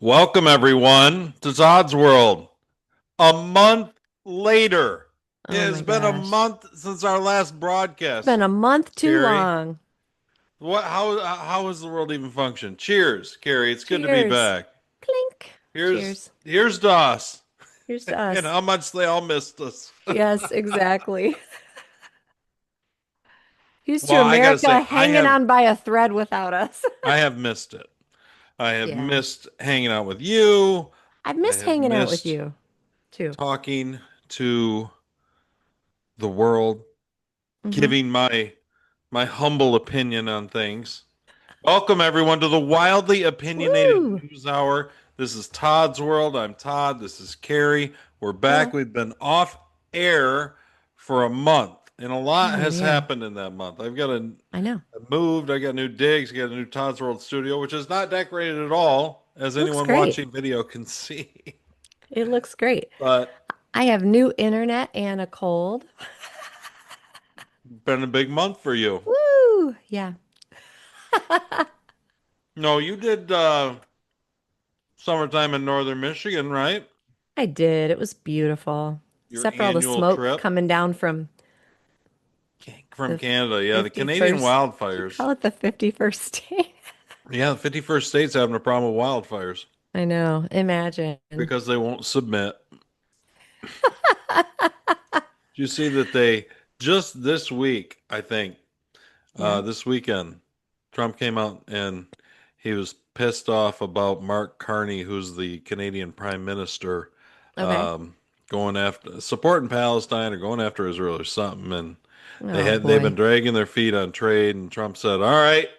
Welcome, everyone, to TODDS WORLD. A month later. It Oh has my been a gosh. month since our last It's broadcast, been a month too Carrie. long. How has the world even functioned? Cheers, Carrie. It's good to be Cheers. back. Clink. Here's Cheers. here's DOS Here's to and us. how much they all missed us. Yes, exactly. Here's Well, to I gotta America say, hanging on by a thread without us. I have missed it. I have Yeah. missed hanging out with you. I've I missed have hanging out with missed you too. talking to the world, Hmm. giving my humble opinion on things. Welcome everyone to the wildly opinionated Woo! news hour. This is Todd's World. I'm Todd. This is Carrie. We're back. Hello. We've been off air for a month, and a lot Oh has man. happened in that month. I know. I moved. I got new digs. I got a new Todd's World studio, which is not decorated at all, as Looks anyone great. watching video can see. It looks great. But I have new internet and a cold. been a big month for you. Woo! Yeah. No, you did summertime in northern Michigan, right? I did. It was beautiful. Your Except for all the annual smoke trip. coming down from From the Canada, yeah, the Canadian 51st. You wildfires. call it the 51st state? Yeah, the 51st state's having a problem with wildfires I know. Imagine. because they won't submit. Do you see that they just this week, I think, Yeah. this weekend, Trump came out and he was pissed off about Mark Carney, who's the Canadian Prime Minister, Okay. going after supporting Palestine or going after Israel or something. And Oh they've been boy. dragging their feet on trade, and Trump said, "All right,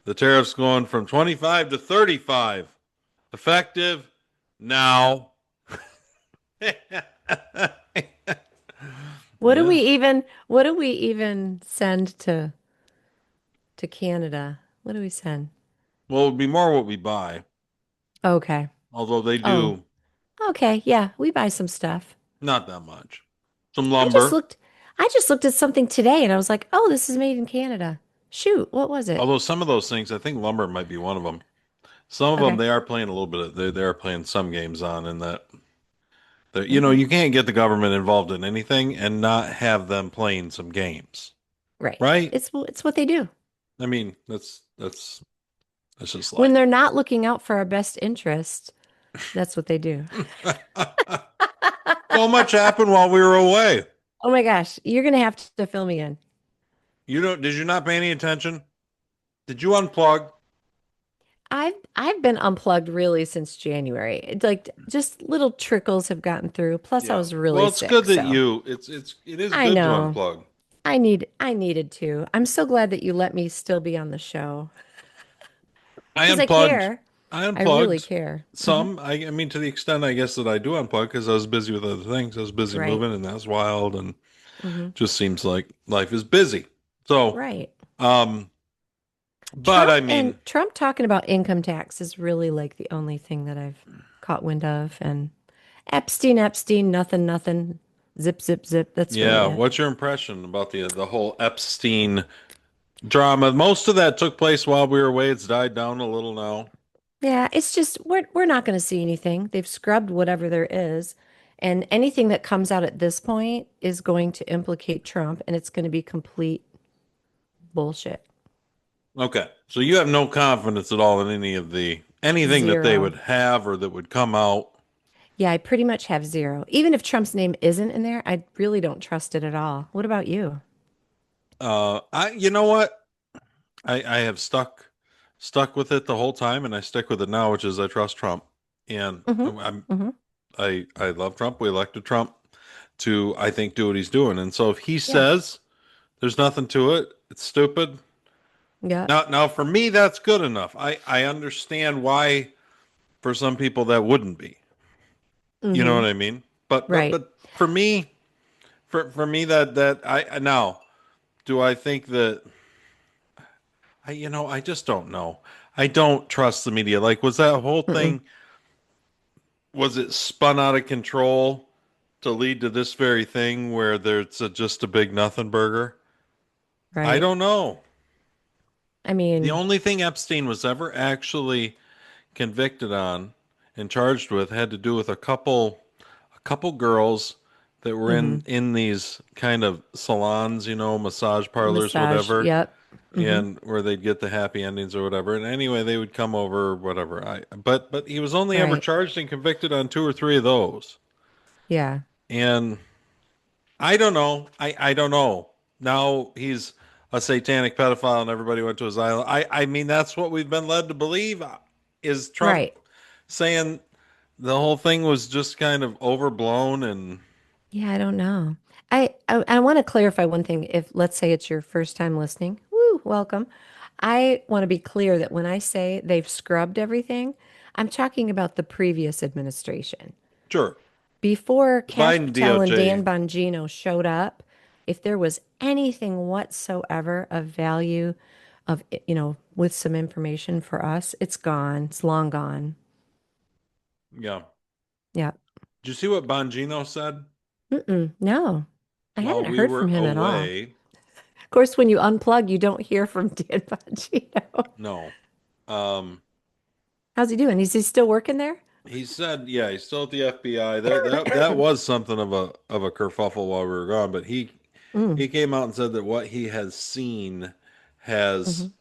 the tariff's going from 25 to 35, effective now." Yeah. What do we even send to Canada? What do we send? Well, it would be more what we buy, Okay. although they Oh, do okay. Yeah, we buy some stuff. not that much. Some I just lumber, looked I just looked at something today and I was like, "Oh, this is made in Canada." Shoot, what was it? although some of those things, I think lumber might be one of them. Some of them Okay. they are playing a little bit of, they are playing some games on in that Okay. you can't get the government involved in anything and not have them playing some games, Right. right? It's what they do. I mean, that's just When life. they're not looking out for our best interest, that's what they do. So much happened while we were away. Oh my gosh, you're gonna have to fill me in. You don't, did you not pay any attention? Did you unplug? I've been unplugged really since January. It's like just little trickles have gotten through. Plus, I Yeah. was really Well, it's good sick, that so it is I good to know unplug. I needed to. I'm so glad that you let me still be on the show I because I unplugged. care. I I really unplugged care. some. I mean, to the extent I guess that I do unplug because I was busy with other things. I was busy Right. moving, and that's wild, and Hmm. just seems like life is busy. So, Right. um, but I mean, Trump talking about income tax is really like the only thing that I've caught wind of. And Epstein, nothing, nothing. Zip, zip, zip. That's really yeah. it. What's your impression about the whole Epstein drama? Most of that took place while we were away. It's died down a little now. Yeah, it's just we're not going to see anything. They've scrubbed whatever there is, and anything that comes out at this point is going to implicate Trump, and it's going to be complete bullshit. Okay. So you have no confidence at all in anything that they Zero. would have or that would come out. Yeah, I pretty much have zero. Even if Trump's name isn't in there, I really don't trust it at all. What about you? You know what? I have stuck with it the whole time, and I stick with it now, which is I trust Trump, and Hmm. Hmm. I love Trump. We elected Trump to I think do what he's doing, and so if he Yeah. says there's nothing to it, it's stupid. Yeah. Now for me, that's good enough. I understand why for some people that wouldn't be. You know Hmm. what I mean? But Right. for me, for me that I now do I think that I just don't know. I don't trust the media. Like, was that whole Mm-mm. thing, was it spun out of control to lead to this very thing where there's just a big nothing burger? I Right. don't know. I The mean, only thing Epstein was ever actually convicted on and charged with had to do with a couple girls that were Mm-hmm. in these kind of salons, massage parlors, Massage. whatever, Yep. Mm-hmm. and where they'd get the happy endings or whatever. And anyway, they would come over, whatever. But he was only ever Right. charged and convicted on two or three of those. Yeah. And I don't know. I don't know. Now he's a satanic pedophile and everybody went to his island. I mean that's what we've been led to believe. Is Trump Right. saying the whole thing was just kind of overblown and Yeah, I don't know. I want to clarify one thing. If let's say it's your first time listening, woo, welcome. I want to be clear that when I say they've scrubbed everything, I'm talking about the previous administration. sure. Before The Cash Biden Patel and DOJ, Dan Bongino showed up, if there was anything whatsoever of value of, with some information for us, it's gone. It's long gone. yeah. Yeah. Did you see what Bongino said Mm-mm, no, I while haven't we heard from were him at all. away? Of course, when you unplug, you don't hear from Dan Bongino. No. Um, How's he doing? Is he still working there? he said, yeah, he's still at the FBI. That was something of a kerfuffle while we were gone, but he Mm, he came out and said that what he has seen has hmm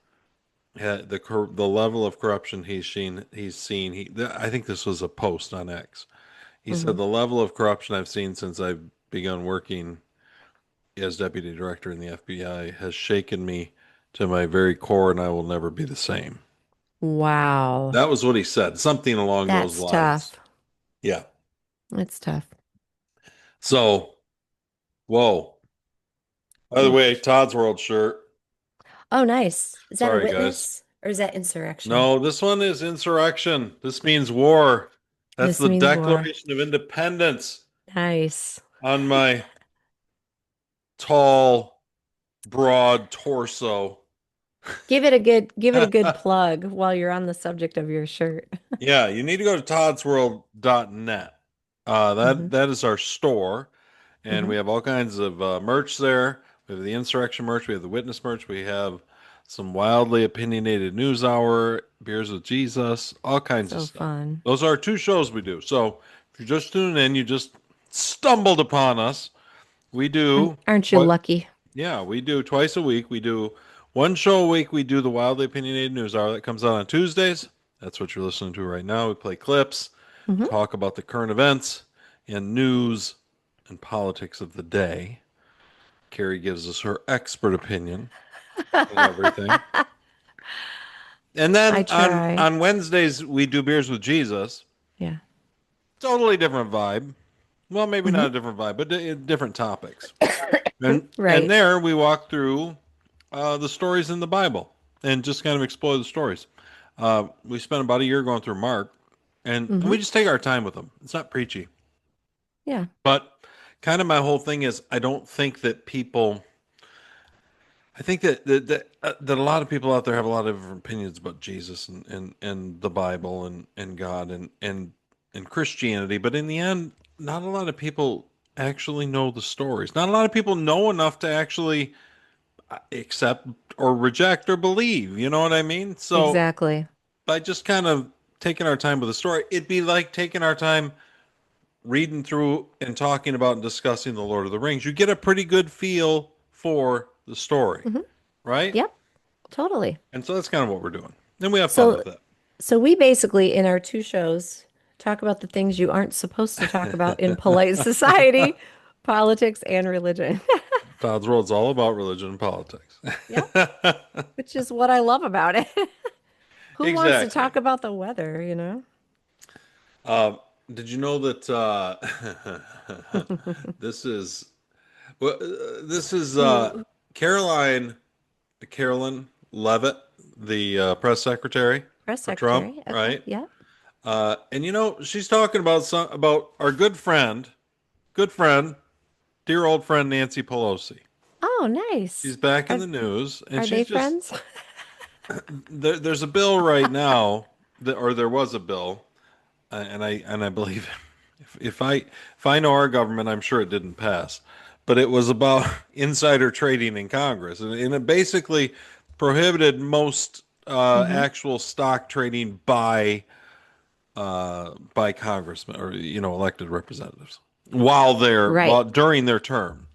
had the level of corruption he's seen. I think this was a post on X. He said hmm the level of corruption I've seen since I've begun working as deputy director in the FBI has shaken me to my very core, and I will never be the same. Wow. That was what he said, something along those That's lines. tough. Yeah. That's tough. So, whoa. By the Mm. way, Todd's World shirt. Oh, nice. Is that a Sorry, guys. witness or is that insurrection? No, this one is insurrection. This means war. That's This the means war. Declaration of Independence Nice. on my tall, broad torso. Give it a good plug while you're on the subject of your shirt. Yeah, you need to go to toddsworld.net. That hmm that is our store, and hmm we have all kinds of merch there. We have the insurrection merch, we have the witness merch, we have some wildly opinionated news hour, beers with Jesus, all kinds of So stuff. fun. Those are our two shows we do. So if you're just tuning in, you just stumbled upon us. We do Aren't you what? lucky? Yeah, we do twice a week. We do one show a week. We do the wildly opinionated news hour that comes out on Tuesdays. That's what you're listening to right now. We play clips, hmm talk about the current events and news and politics of the day. Carrie gives us her expert opinion on everything. And I then on try. on Wednesdays we do beers with Jesus. Yeah. Totally different vibe. Well, maybe not a hmm different vibe, but different topics. And Right. there we walk through the stories in the Bible and just kind of explore the stories. We spent about a year going through Mark, and we hmm just take our time with them. It's not preachy, Yeah. but kind of my whole thing is I don't think that people. I think that a lot of people out there have a lot of different opinions about Jesus and the Bible and God and Christianity, but in the end, not a lot of people actually know the stories. Not a lot of people know enough to actually accept or reject or believe. You know what I mean? So Exactly. by just kind of taking our time with the story, it'd be like taking our time reading through and talking about and discussing the Lord of the Rings. You get a pretty good feel for the story, hmm right? Yep. Totally. And so that's kind of what we're doing. And we have fun So with it. So we basically, in our two shows, talk about the things you aren't supposed to talk about in polite society, politics, and religion. Todd's World's all about religion and politics. Yep. Which is what I love about it. Who wants to Exactly. talk about the weather? Uh, did you know that this is this is Who, Carolyn Levitt, the press secretary press for Trump, secretary. Okay. right? Yep. And she's talking about our good friend, dear old friend Nancy Pelosi. Oh, nice. She's back in Are the news, and are they she's just friends? there's a bill right now or there was a bill, and I believe if I know our government, I'm sure it didn't pass, but it was about insider trading in Congress, and it basically prohibited most hmm actual stock trading by by congressmen or elected representatives while Right. during their term,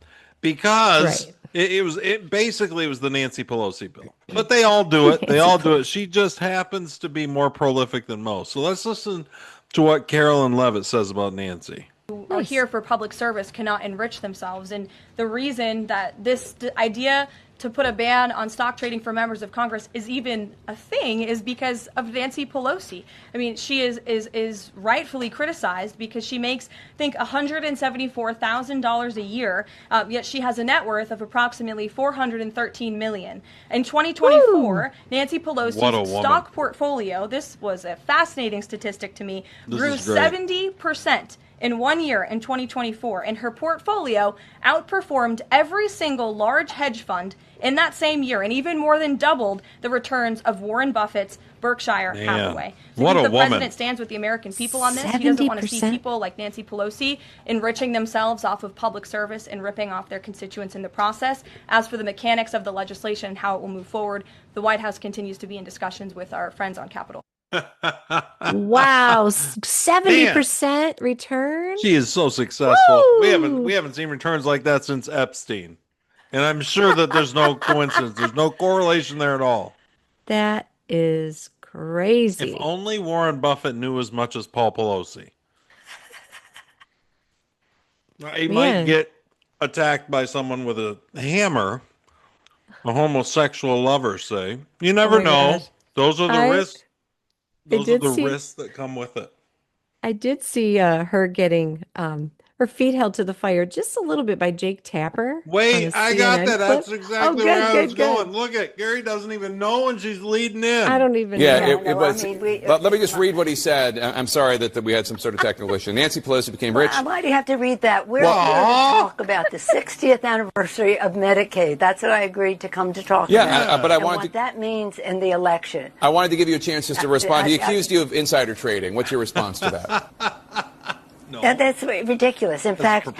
because Right. it basically was the Nancy Pelosi bill. But they all do it. They Nancy all do it. Pelosi. She just happens to be more prolific than most. So let's listen to what Carolyn Levitt says about Nancy. Are Nice. here for public service cannot enrich themselves. And the reason that this idea to put a ban on stock trading for members of Congress is even a thing is because of Nancy Pelosi. I mean, she is rightfully criticized because she makes, I think, $174,000 a year, yet she has a net worth of approximately $413 million. In 2024, Woo! Nancy What a Pelosi's woman. stock portfolio, this was a fascinating statistic to me, This grew is great. 70% in 1 year in 2024, and her portfolio outperformed every single large hedge fund in that same year, and even more than doubled the returns of Warren Buffett's Berkshire Man, Hathaway. So what I a think the woman. president stands with the American people on this. He doesn't want to see 70%? people like Nancy Pelosi enriching themselves off of public service and ripping off their constituents in the process. As for the mechanics of the legislation and how it will move forward, the White House continues to be in discussions with our friends on Capitol. Wow. Man, 70% return? she is so successful. We Woo! haven't seen returns like that since Epstein. And I'm sure that there's no coincidence. There's no correlation there at all. That is If crazy. only Warren Buffett knew as much as Paul Pelosi. He might Man. get attacked by someone with a hammer, a homosexual lover, say. You Oh never my know. gosh. Those are the I risks. I Those are did the see risks that come with it. I did see her getting her feet held to the fire just a little bit by Jake Tapper on a Wait, I got CNN that. clip. That's Oh, exactly where good, I was good, good. going. Look at Gary doesn't even know when she's leading I in. don't even Yeah, know. it was. Let me just read what he said. I'm sorry that we had some sort of technical issue. Nancy Pelosi became rich. Why do you have to read that? We're Well, here to talk about the 60th anniversary of Medicaid. That's what I agreed to come to talk Yeah, about. but I and wanted what to. that means in the election. I wanted to give you a chance just to respond. He I- accused you of insider trading. What's your response to that? No. That's ridiculous. In fact, I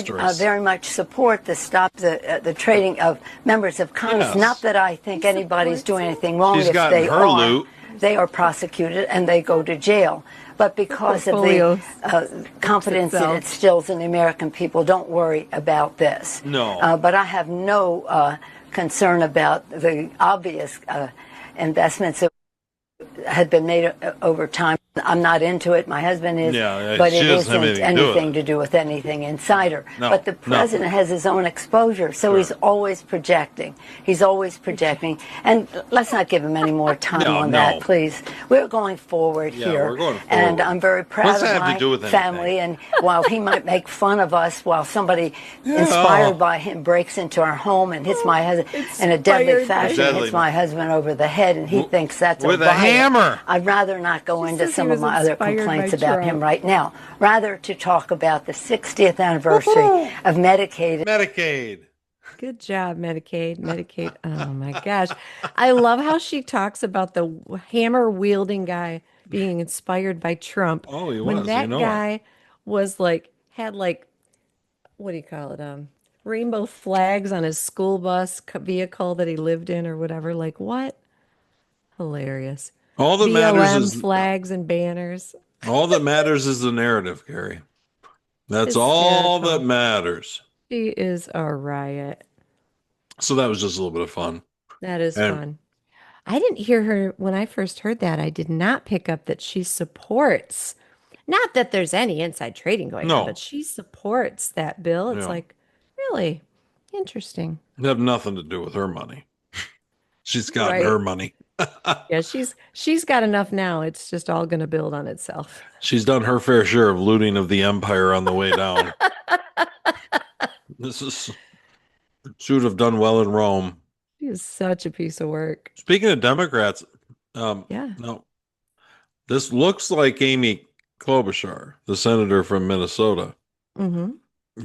preposterous. very much support the stop the trading of members of Congress. Yes. Not that I think anybody's doing anything wrong. She's If gotten they her are, loot. they are prosecuted and they go to jail. But because of portfolio the confidence it itself. instills in the American people, don't worry about this. No. But I have no concern about the obvious investments that had been made over time. I'm not into it. My husband is, Yeah, but she it doesn't have isn't anything to do with anything it. to do with anything insider. No, But the president has his own exposure, so he's always projecting. He's always projecting. And let's not give him any more time No, on no. that, please. We're going forward Yeah, here. we're going And forward. I'm very proud What's of that have to my do with anything? family. And while he might make fun of us, while somebody inspired by him breaks into our home and hits my husband in a deadly Inspired by fashion, Deadly. hits my husband over the head, and he thinks that's with a riot. hammer. I'd rather not go She into says some he of was my other inspired complaints by about him Trump. right now. Rather to talk about the 60th anniversary of Medicaid. Medicaid. Good job, Medicaid. Medicaid. Oh my gosh. I love how she talks about the hammer wielding guy being inspired by Trump. Oh, he When was, that you know it. guy was like, had like, what do you call it? Rainbow flags on his school bus vehicle that he lived in or whatever. Like, what? Hilarious. All that matters BLM is flags and banners. all that matters is the narrative, Gary. That's all Hysterical. that matters. She is a riot. So that was just a little bit of fun. That is And fun. I didn't hear her when I first heard that. I did not pick up that she supports, not that there's any inside trading going on, No. but she supports that bill. It's Yeah. like, really interesting. it had nothing to do with her money. She's gotten Right. her money. Yeah, she's got enough now. It's just all going to build on itself. She's done her fair share of looting of the empire on the way down. She would have done well in Rome. She is such a piece of work. Speaking of Democrats, Yeah. no, this looks like Amy Klobuchar, the senator from Minnesota. Mm-hmm.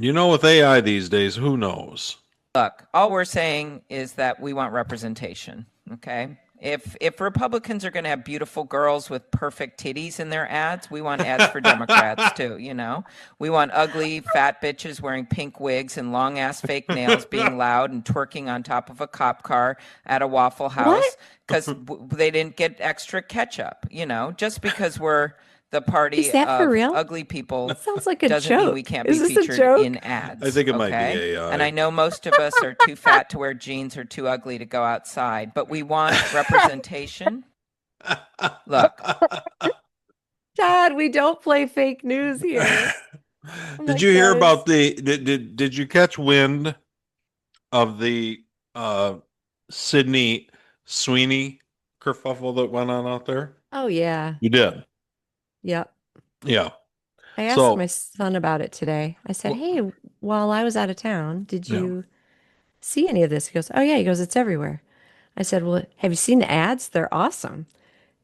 You know, with AI these days, who knows? Look, all we're saying is that we want representation, okay? If Republicans are going to have beautiful girls with perfect titties in their ads, we want ads for Democrats too, you know? We want ugly, fat bitches wearing pink wigs and long-ass fake nails being loud and twerking on top of a cop car at a Waffle House because they didn't get extra ketchup, you know? Just because we're the party Is that for of real? ugly people Sounds like a doesn't mean we joke. can't Is be this a featured joke? in ads. I think it might be okay? AI. And I know most of us are too fat to wear jeans or too ugly to go outside, but we want representation. Look, Todd, we don't play fake news here. Oh my Did you hear God, about did you catch wind of the Sydney Sweeney kerfuffle that went on out there? Oh yeah. You did. Yep. Yeah. I asked So, my son about it today. I said, well, "Hey, while I was out of town, did yeah. you see any of this?" He goes, "Oh yeah." He goes, "It's everywhere." I said, "Well, have you seen the ads? They're awesome."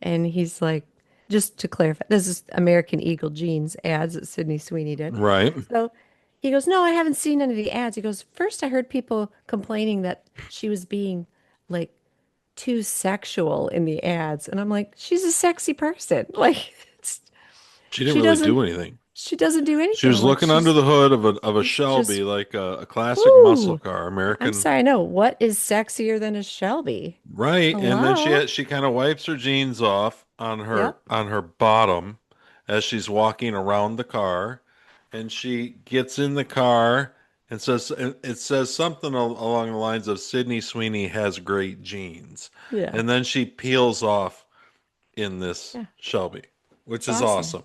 And he's like, just to clarify, this is American Eagle jeans ads that Sydney Sweeney did. Right. So he goes, "No, I haven't seen any of the ads." He goes, "First, I heard people complaining that she was being like too sexual in the ads." And I'm like, she's a sexy person. Like, She didn't she really doesn't, do anything. she doesn't do She anything. was Like, looking under the hood of a she's just, Shelby, like a classic muscle woo. car, I'm American. sorry, no, what is sexier than a Shelby? Right. And then Hello? she kind of wipes her jeans off Yep. on her bottom as she's walking around the car, and she gets in the car and says it says something along the lines of Sydney Sweeney has great jeans. Yeah. And then she peels off in this Yeah. Shelby, which It's is awesome. awesome.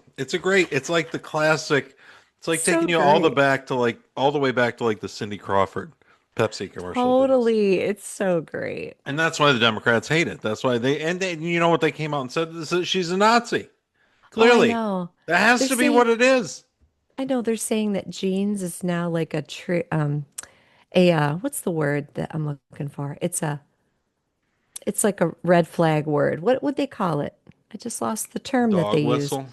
It's like the classic, it's like So taking you all the great. back to like all the way back to like the Cindy Crawford Pepsi commercial days. Totally. It's so great. And that's why the Democrats hate it. That's why they you know what they came out and said? This is, she's a Nazi. Oh, I Clearly. know. That has They're to be saying, what it is. I know they're saying that jeans is now like a what's the word that I'm looking for? It's like a red flag word. What would they call it? I just lost the term that they Dog use. whistle.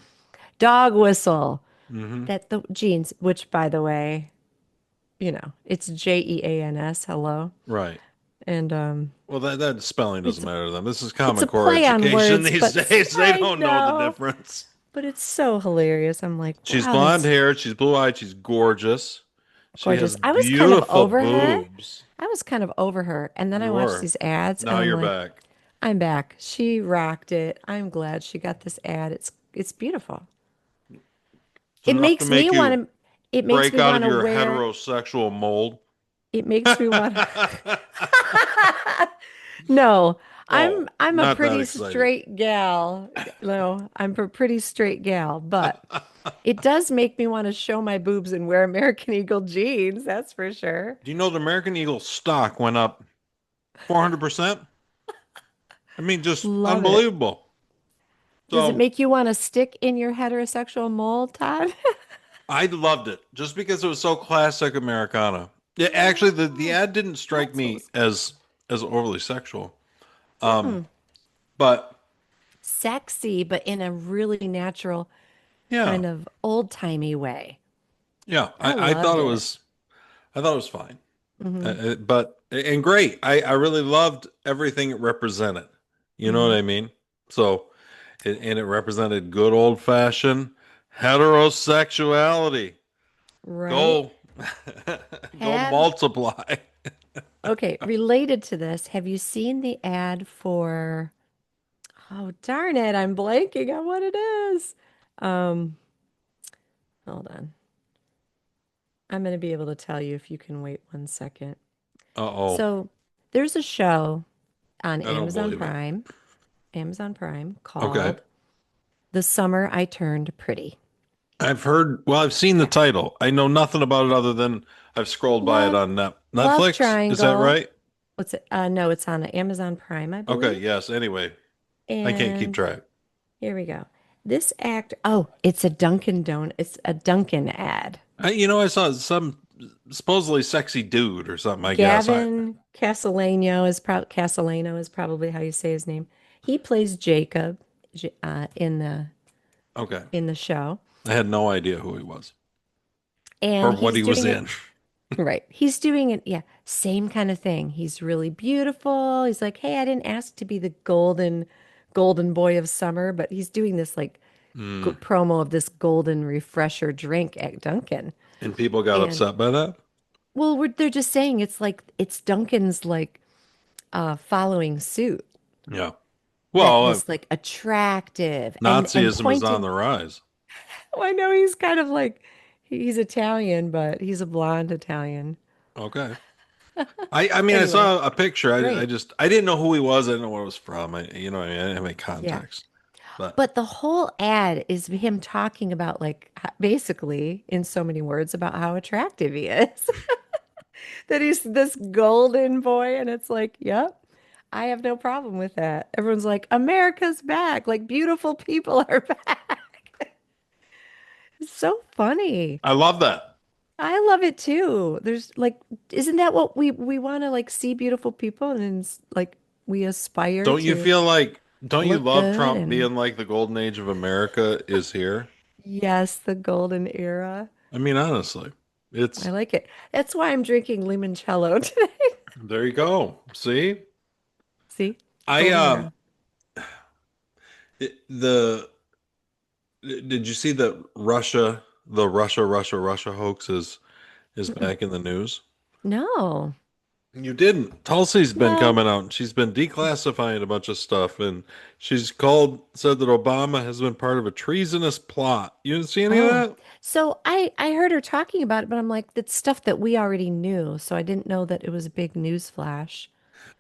Dog whistle. Hmm. That the jeans, which by the way, it's Jeans, hello. Right. And Well, that spelling it's doesn't matter to them. This is it's Common a Core play on education words, these but days. They I don't know the know. difference. But it's so hilarious. I'm like, She's wow, blonde that's haired. She's blue eyed. She's gorgeous. She gorgeous. has I was kind of beautiful over her. boobs. I was kind of over her. And then I You watched were. these ads Now and I'm you're like, back. I'm back. She rocked it. I'm glad she got this ad. It's beautiful. It's It enough to makes me make want you to it makes break me out want of to your wear heterosexual mold. it makes me want to No, Oh, I'm a not that pretty excited. straight gal. No, I'm a pretty straight gal, but it does make me want to show my boobs and wear American Eagle jeans, that's for sure. Do you know the American Eagle stock went up 400%? I mean, just Love it. unbelievable. Does it So make you want to stick in your heterosexual mold, Todd? I loved it just because it was so classic Americana. Yeah, I actually, the know. ad didn't strike That's what me was as overly sexual. Um, but sexy, but in a really natural yeah, kind of old-timey way. yeah, I I loved it. I thought it was fine. Hmm. But and great. I really loved everything it represented. You know what Hmm. I mean? So and it represented good old fashioned heterosexuality. Right? Go go Have multiply. Okay, related to this, have you seen the ad for, oh darn it, I'm blanking on what it is. Um, Hold on. I'm going to be able to tell you if you can wait 1 second. Uh-oh. So there's a show on I don't believe it. Amazon Prime Okay. called The Summer I Turned Pretty. I've seen the title. I know nothing about it other than I've scrolled by it Love, on Love Netflix. Is that Triangle. right? What's it? No, it's on Amazon Prime, I Okay, believe. yes. Anyway, I can't keep And track. here we go. This actor, oh, it's a Dunkin' ad. I saw some supposedly sexy dude or something, I guess. Gavin Castellano is probably how you say his name. He plays Jacob Okay. in the show, I had no idea who he was or and what he's he was doing it in. right. He's doing it, yeah, same kind of thing. He's really beautiful. He's like, "Hey, I didn't ask to be the golden boy of summer," but he's doing this like Hmm. promo of this golden refresher drink at Dunkin'. And people got And upset by that? well, they're just saying it's like it's Dunkin's like following suit. Yeah. That Well, this like attractive and Nazism is on pointing the rise. I know he's kind of like he's Italian, but he's a blonde Italian. Okay. I mean, I Anyway, saw a picture. I great. just, I didn't know who he was. I didn't know where it was from. I didn't have any Yeah. context. But But the whole ad is him talking about like basically in so many words about how attractive he is. That he's this golden boy and it's like, yep. I have no problem with that. Everyone's like, America's back. Like beautiful people are back. It's so funny. I love that. I love it too. There's like, isn't that what we want to like see beautiful people and like we aspire Don't you to feel like, don't you look love good Trump and being like the golden age of America is here? yes, the golden era. I mean, honestly, I it's, like it. That's why I'm drinking limoncello today. there you go. See? See? I, Golden era. the, did you see that Russia hoax is Mm-mm. back in the news? No. You didn't. Tulsi's been No. coming out and she's been declassifying a bunch of stuff and said that Obama has been part of a treasonous plot. You didn't see any of Oh. that? So I heard her talking about it, but I'm like, that's stuff that we already knew. So I didn't know that it was a big news flash.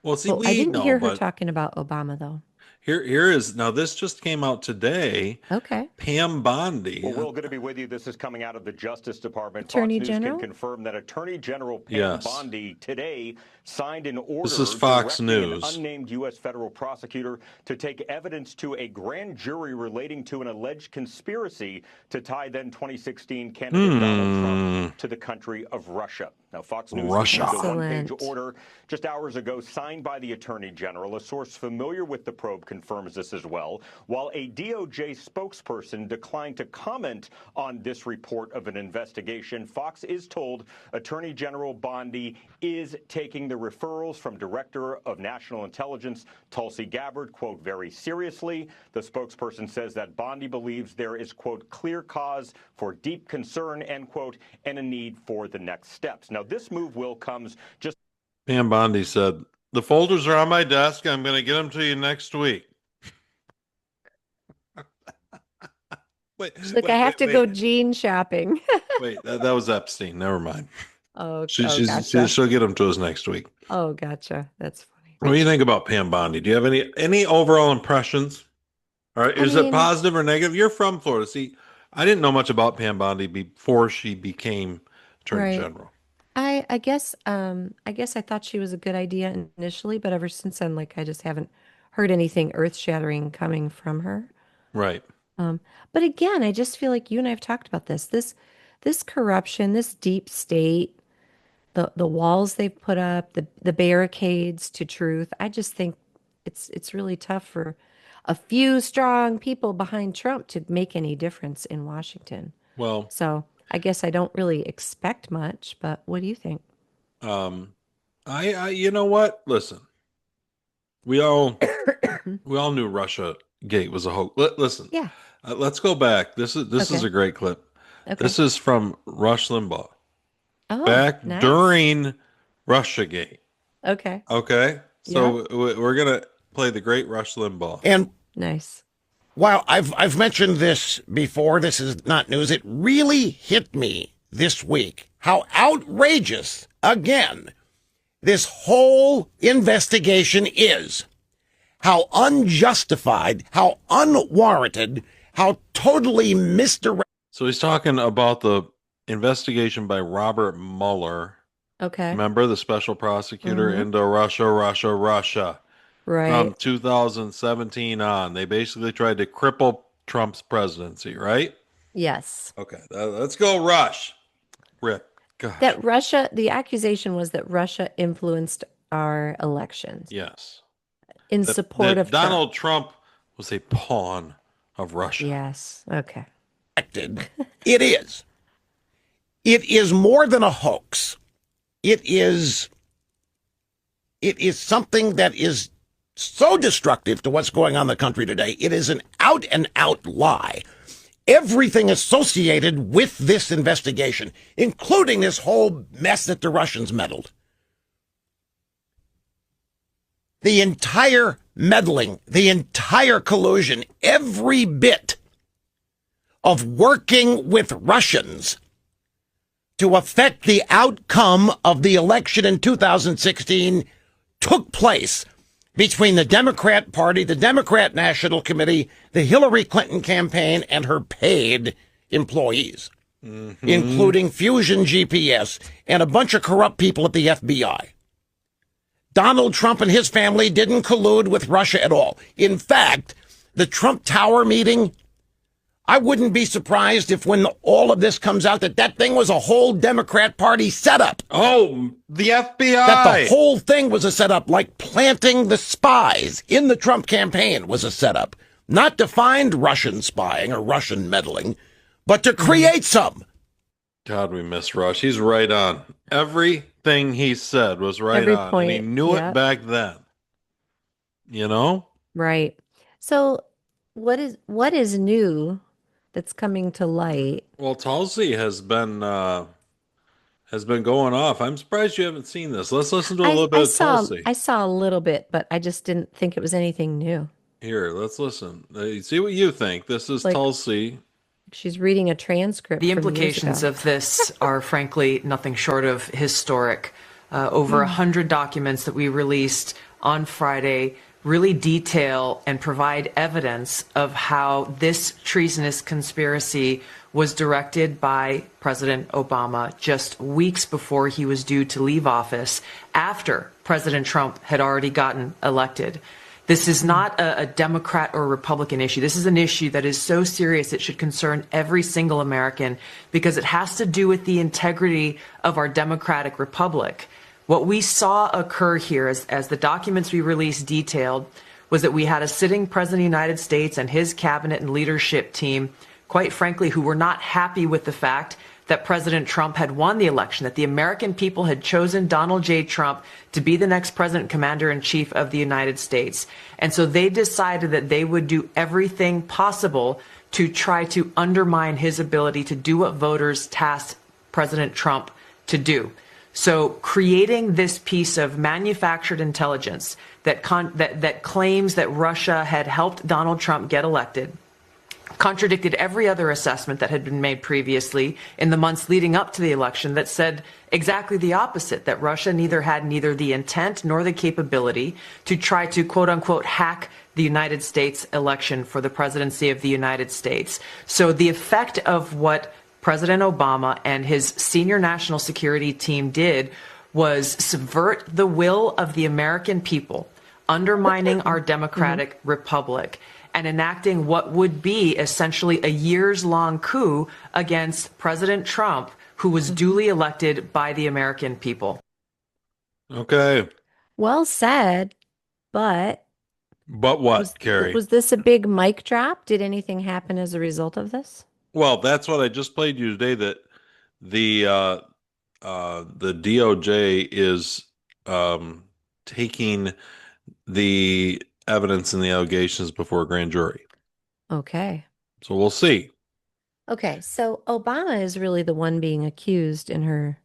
Well, see, But I we didn't know, hear her but talking about Obama though. here is now this just came out today. Okay. Pam Bondi. Well, Will, good to be with you. This is coming out of the Justice Department. Attorney Fox News General? can confirm that Attorney General Pam Yes. Bondi today signed an order This is Fox directing News. an unnamed U.S. federal prosecutor to take evidence to a grand jury relating to an alleged conspiracy to tie then 2016 candidate Donald Trump to the country of Russia. Now, Fox News Russia. received a one-page Excellent. order just hours ago signed by the Attorney General. A source familiar with the probe confirms this as well, while a DOJ spokesperson declined to comment on this report of an investigation. Fox is told Attorney General Bondi is taking the referrals from Director of National Intelligence Tulsi Gabbard, quote, very seriously. The spokesperson says that Bondi believes there is, quote, clear cause for deep concern, end quote, and a need for the next steps. Now, this move will comes just Pam Bondi said, "The folders are on my desk. I'm going to get them to you next week." Wait, She's like, I have to go jean shopping. wait. That was Epstein. Never mind. Oh, gotcha. She'll get them to us next week. Oh, gotcha. That's funny. What do you think about Pam Bondi? Do you have any overall impressions? All right, is it mean, positive or negative? You're from Florida. See, I didn't know much about Pam Bondi before she became Attorney Right. General. I guess I thought she was a good idea initially, but ever since then, like I just haven't heard anything earth-shattering coming from her. Right. But again, I just feel like you and I have talked about this. This corruption, this deep state, the walls they've put up, the barricades to truth. I just think it's really tough for a few strong people behind Trump to make any difference in Washington. Well, So I guess I don't really expect much, but what do you think? I you know what? Listen, we all knew Russia Gate was a hoax. Listen, Yeah. let's go back. This is Okay. a great clip. Okay. This is from Rush Limbaugh Oh, back nice. during Russia Gate. Okay. Okay, so we're gonna play the great Rush Limbaugh. And Nice. while I've mentioned this before, this is not news. It really hit me this week how outrageous, again, this whole investigation is. How unjustified, how unwarranted, how totally misdirected. So he's talking about the investigation by Robert Mueller. Okay. Remember the special prosecutor into Russia Right. from 2017 on. They basically tried to cripple Trump's presidency, right? Yes. Okay, let's go Rush. Rip. Gosh. That Russia, the accusation was that Russia influenced our elections Yes. in That- support that of Donald Trump was a pawn of Russia. Yes. Okay. It is. It is more than a hoax. It is something that is so destructive to what's going on in the country today. It is an out and out lie. Everything associated with this investigation, including this whole mess that the Russians meddled. The entire meddling, the entire collusion, every bit of working with Russians to affect the outcome of the election in 2016 took place between the Democrat Party, the Democrat National Committee, the Hillary Clinton campaign, and her paid employees, including Fusion GPS and a bunch of corrupt people at the FBI. Donald Trump and his family didn't collude with Russia at all. In fact, the Trump Tower meeting, I wouldn't be surprised if when all of this comes out that thing was a whole Democrat Party setup. Oh, the FBI. That the whole thing was a setup, like planting the spies in the Trump campaign was a setup. Not to find Russian spying or Russian meddling, but to create some. God, we miss Rush. He's right on. Everything he said was right Every on. point, And he knew yep. it back then. You know? Right. So what is new that's coming to light? Well, Tulsi has been going off. I'm surprised you haven't seen this. Let's listen to a little bit of Tulsi. I saw a little bit, but I just didn't think it was anything new. Here, let's listen. See what you think. This is Tulsi. She's reading a transcript. The from years implications ago. of this are frankly nothing short of historic. Over 100 documents that we released on Friday really detail and provide evidence of how this treasonous conspiracy was directed by President Obama just weeks before he was due to leave office, after President Trump had already gotten elected. This is not a Democrat or Republican issue. This is an issue that is so serious it should concern every single American, because it has to do with the integrity of our democratic republic. What we saw occur here, as the documents we released detailed, was that we had a sitting president of the United States and his cabinet and leadership team, quite frankly, who were not happy with the fact that President Trump had won the election, that the American people had chosen Donald J. Trump to be the next president commander-in-chief of the United States. And so they decided that they would do everything possible to try to undermine his ability to do what voters tasked President Trump to do. So creating this piece of manufactured intelligence that claims that Russia had helped Donald Trump get elected contradicted every other assessment that had been made previously in the months leading up to the election that said exactly the opposite, that Russia had neither the intent nor the capability to try to, quote unquote, hack the United States election for the presidency of the United States. So the effect of what President Obama and his senior national security team did was subvert the will of the American people, undermining our democratic republic, and enacting what would be essentially a years-long coup against President Trump, who was duly elected by the American people. Okay. Well said, but what, Carrie? Was this a big mic drop? Did anything happen as a result of this? Well, that's what I just played you today, that the DOJ is taking the evidence and the allegations before a grand jury. Okay. So we'll see. Okay, so Obama is really the one being accused in her,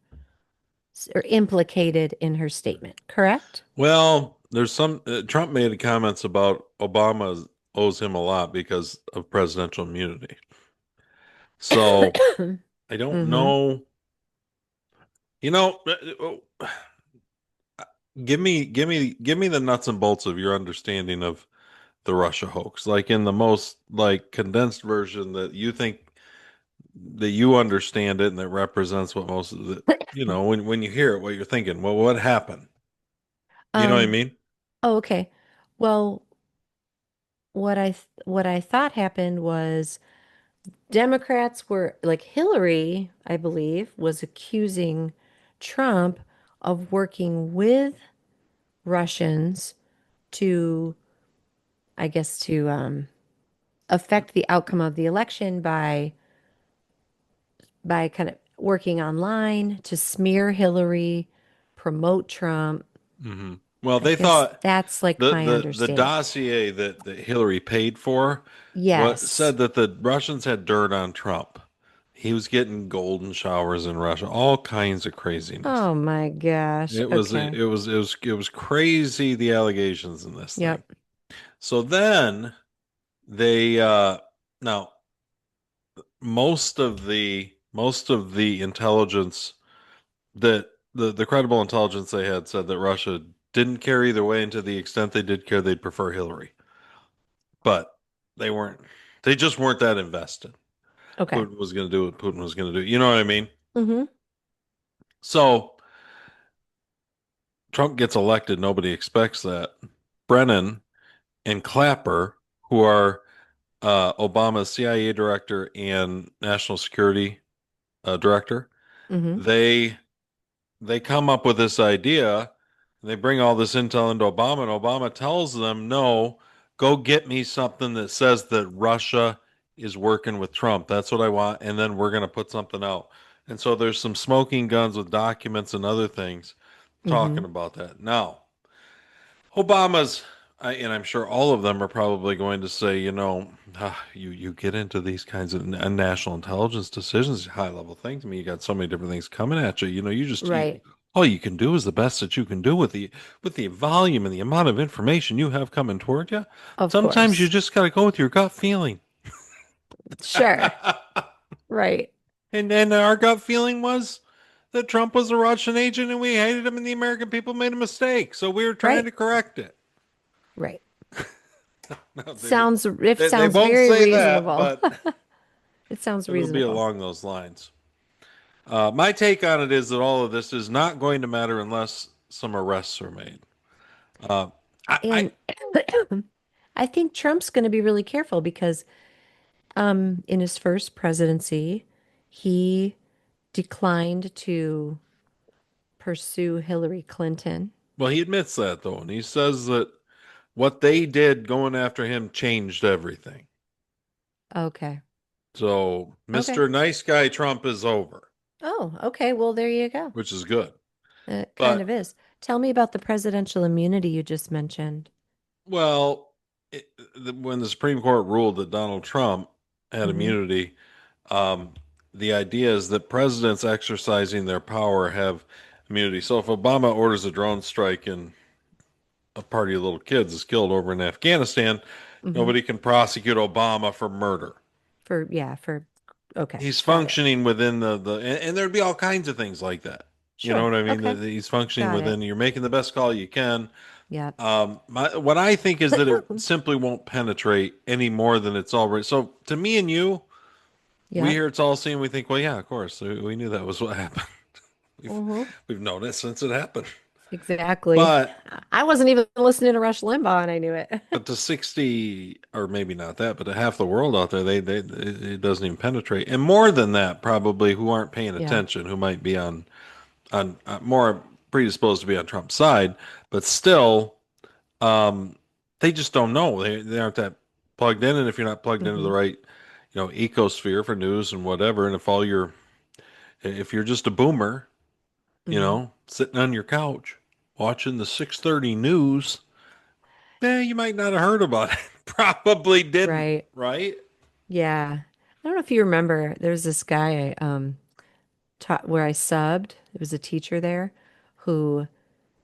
or implicated in her statement, correct? Well, there's some Trump made comments about Obama owes him a lot because of presidential immunity. So I don't know. You know, give me the nuts and bolts of your understanding of the Russia hoax, like in the most condensed version that you think that you understand it and that represents what most of the, when you hear it, what you're thinking. Well, what happened? You know what I mean? Oh, okay. Well, what I thought happened was Democrats were, like, Hillary, I believe, was accusing Trump of working with Russians to, I guess, to affect the outcome of the election by kind of working online to smear Hillary, promote Trump. Mm-hmm. Well, they thought that's like my understanding. The dossier that Hillary paid for, said that the Russians had dirt on Trump. He was getting golden showers in Russia, all kinds of craziness. Oh my gosh! It was crazy, the allegations in this thing. So then they now most of the intelligence that the credible intelligence they had said that Russia didn't care either way, and to the extent they did care, they'd prefer Hillary. But they weren't. They just weren't that invested. Okay. Putin was going to do what Putin was going to do. You know what I mean? Mm-hmm. So Trump gets elected. Nobody expects that. Brennan and Clapper, who are Obama's CIA director and national security director, Mm-hmm. they come up with this idea. They bring all this intel into Obama, and Obama tells them, "No, go get me something that says that Russia is working with Trump. That's what I want, and then we're going to put something out." And so there's some smoking guns with documents and other things Mm-hmm. talking about that. Now, Obama's, and I'm sure all of them are probably going to say, you get into these kinds of national intelligence decisions, high level things. I mean, you got so many different things coming at you. Right. All you can do is the best that you can do with the volume and the amount of information you have coming toward you. Of Sometimes you course. just got to go with your gut feeling. Sure. Right. And our gut feeling was that Trump was a Russian agent and we hated him and the American people made a mistake. So we were trying Right. to correct it. Right. No, It they sounds won't very say that, reasonable. but It sounds it'll be reasonable. along those lines. My take on it is that all of this is not going to matter unless some arrests are made. Uh, I And I think Trump's going to be really careful because in his first presidency, he declined to pursue Hillary Clinton. well, he admits that though, and he says that what they did going after him changed everything. Okay. So Okay. Mr. Nice Guy Trump is over, Oh, okay. Well, there you go. which is good. It kind of But is. Tell me about the presidential immunity you just mentioned. well, when the Supreme Court ruled that Donald Trump had Hmm. immunity, um, the idea is that presidents exercising their power have immunity. So if Obama orders a drone strike and a party of little kids is killed over in Afghanistan, Hmm. nobody can prosecute Obama for murder. Okay, He's got it. functioning within and there'd be all kinds of things like that. You know Sure. what I mean? Okay, He's functioning got it. within, you're making the best call you can. Yep. What I think is that it simply won't penetrate any more than it's already. So to me and you, we Yep. hear it's all seen, we think, well, yeah, of course, we knew that was what happened. We've Hmm. we've known it since it happened. Exactly. But I wasn't even listening to Rush Limbaugh and I knew it. to 60, or maybe not that, but to half the world out there, it doesn't even penetrate. And more than that, probably who aren't paying Yeah. attention, who might be on more predisposed to be on Trump's side, but still, um, they just don't know. They aren't that plugged in, and if you're not plugged into the Hmm. right, ecosphere for news and whatever, and if you're just a boomer, Hmm. sitting on your couch watching the 6:30 news, you might not have heard about it. Probably didn't, Right. right? Yeah. I don't know if you remember, there's this guy I taught where I subbed. There was a teacher there who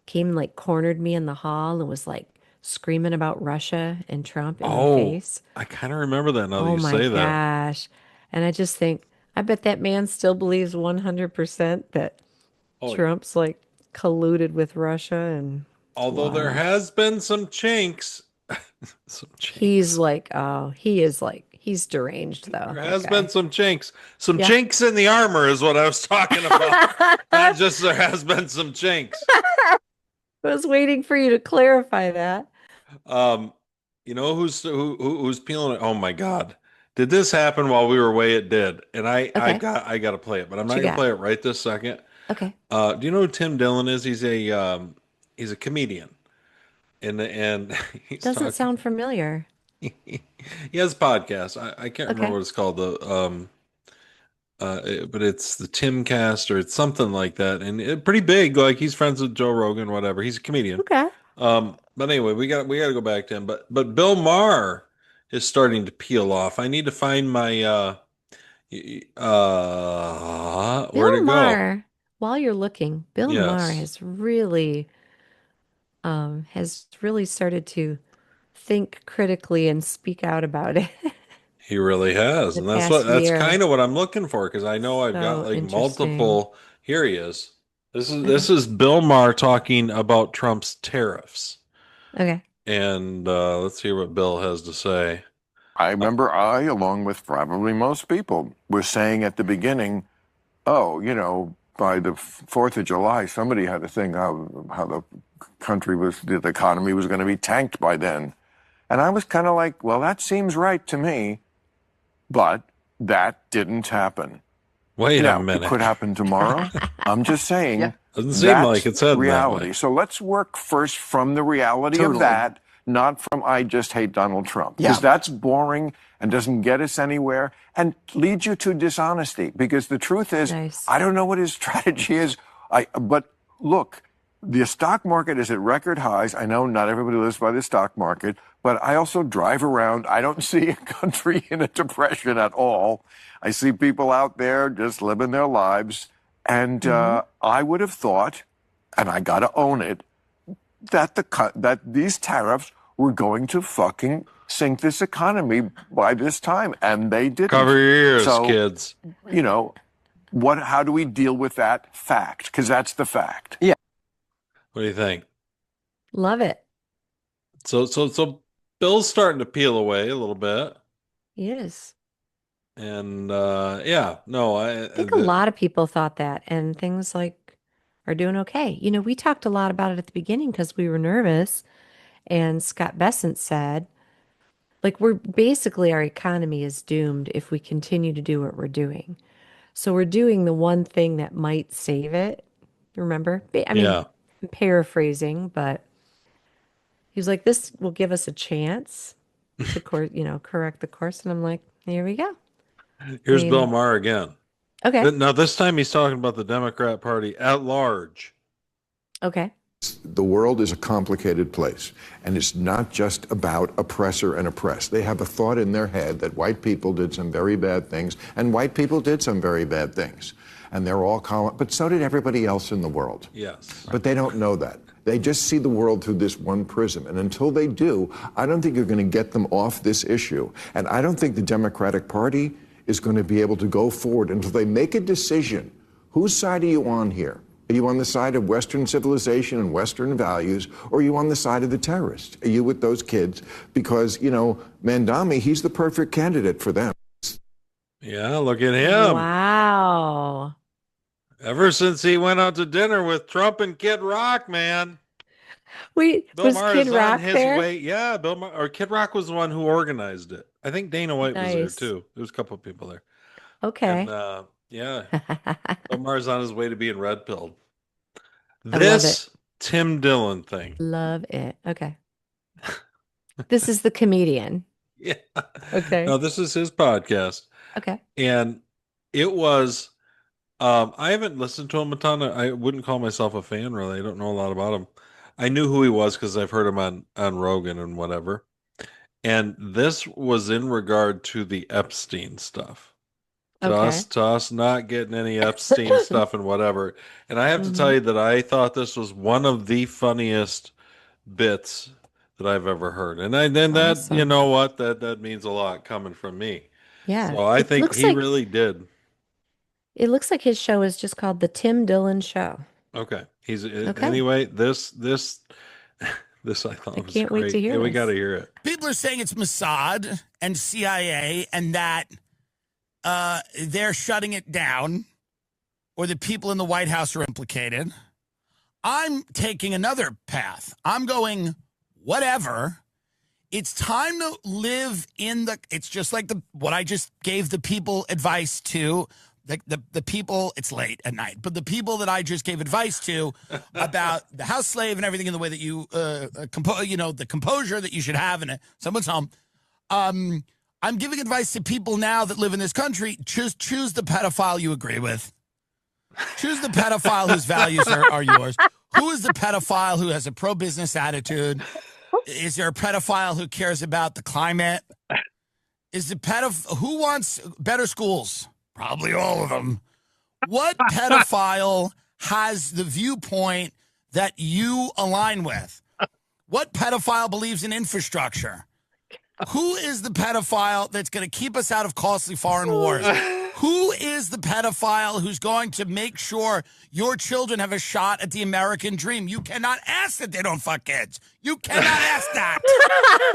came and like cornered me in the hall and was like screaming about Russia and Trump in my Oh, face. I kind of remember that now that Oh you my say that. gosh. And I just think, I bet that man still believes 100% that Oh, yeah. Trump's like colluded with Russia and it's Although there wild. has been some chinks, some He's chinks. like, oh, he's deranged though, There that has been guy. some Yeah. chinks in the armor is what I was talking about. Not just there has been some chinks. I was waiting for you to clarify that. Um, who's peeling it? Oh my God. Did this happen while we were away? It did. And Okay. I got to play it, but I'm What not you going to got? play it right this second. Okay. Do you know who Tim Dillon is? He's a comedian, and he's Doesn't talking. sound familiar. He has a podcast. I can't remember Okay. what it's called. But it's the Timcast or it's something like that, and pretty big. Like he's friends with Joe Rogan, whatever. He's a comedian. Okay. But anyway, we got to go back to him. But Bill Maher is starting to peel off. I need to find my where'd Bill it go? Maher, while you're looking, Bill Maher Yes. has really started to think critically and speak out about it. He really has, the and past that's year. kind of what I'm looking for because I know I've got So like interesting. multiple. Here he is. This is Okay. this is Bill Maher talking about Trump's tariffs, Okay. and let's hear what Bill has to say. I remember along with probably most people, was saying at the beginning, oh, by the 4th of July, somebody had to think how the the economy was going to be tanked by then. And I was kind of like, well, that seems right to me, but that didn't happen. Wait a Now, it minute. could happen tomorrow. I'm just saying Doesn't seem that's like it's heading that reality. way. So let's work first from the reality of that, not from I just hate Donald Trump. Because that's boring and doesn't get us anywhere and leads you to dishonesty. Because the truth is, Nice. I don't know what his strategy is. But look, the stock market is at record highs. I know not everybody lives by the stock market, but I also drive around. I don't see a country in a depression at all. I see people out there just living their lives. And I would have thought, and I got to own it, that that these tariffs were going to fucking sink this economy by this time, and they didn't. Cover your ears, So, kids. How do we deal with that fact? Because that's the fact. What do you think? Love it. So Bill's starting to peel away a little bit, He is. and I I think a lot of people thought that, and things like are doing okay. We talked a lot about it at the beginning because we were nervous, and Scott Bessent said, like, we're basically our economy is doomed if we continue to do what we're doing. So we're doing the one thing that might save it. Remember? I mean, Yeah. I'm paraphrasing, but he was like, this will give us a chance to correct the course. And I'm like, here we go. Here's mean- Bill Maher again. Okay. Now this time he's talking about the Democrat Party at large. Okay. The world is a complicated place, and it's not just about oppressor and oppressed. They have a thought in their head that white people did some very bad things, and white people did some very bad things. And they're all but so did everybody else in the world. Yes. But they don't know that. They just see the world through this one prism. And until they do, I don't think you're going to get them off this issue. And I don't think the Democratic Party is going to be able to go forward until they make a decision. Whose side are you on here? Are you on the side of Western civilization and Western values, or are you on the side of the terrorists? Are you with those kids? Because, Mandami, he's the perfect candidate for them. Yeah, look at him. Wow. Ever since he went out to dinner with Trump and Kid Rock, man. Wait, Bill was Maher Kid is Rock on his there? way. Yeah, Kid Rock was the one who organized it. I think Dana White was there Nice. too. There was a couple of people there. Okay. And Bill Maher's on his way to being red pilled. I love This Tim Dillon thing. Love it. Okay. This is the comedian. Yeah. Okay. No, this is his podcast. Okay. And it was I haven't listened to him a ton. I wouldn't call myself a fan, really. I don't know a lot about him. I knew who he was because I've heard him on Rogan and whatever. And this was in regard to the Epstein stuff. To us not getting any Epstein stuff and whatever. And I have to tell you that I thought this was one of the funniest bits that I've ever heard. And that, Awesome. you know what, that means a lot coming from me. Yeah. So I It think looks he like- really did. It looks like his show is just called The Tim Dillon Show. Okay. He's Okay. anyway, this I thought was can't wait great. to hear Yeah, we this. got to hear it. People are saying it's Mossad and CIA and that they're shutting it down or the people in the White House are implicated. I'm taking another path. I'm going, whatever. It's time to live in it's just like what I just gave the people advice to. The people, it's late at night, but the people that I just gave advice to about the house slave and everything in the way that you the composure that you should have in someone's home. I'm giving advice to people now that live in this country. Choose the pedophile you agree with. Choose the pedophile whose values are yours. Who is the pedophile who has a pro-business attitude? Is there a pedophile who cares about the climate? Is the who wants better schools? Probably all of them. What pedophile has the viewpoint that you align with? What pedophile believes in infrastructure? Who is the pedophile that's going to keep us out of costly foreign wars? Who is the pedophile who's going to make sure your children have a shot at the American dream? You cannot ask that they don't fuck kids. You cannot ask that.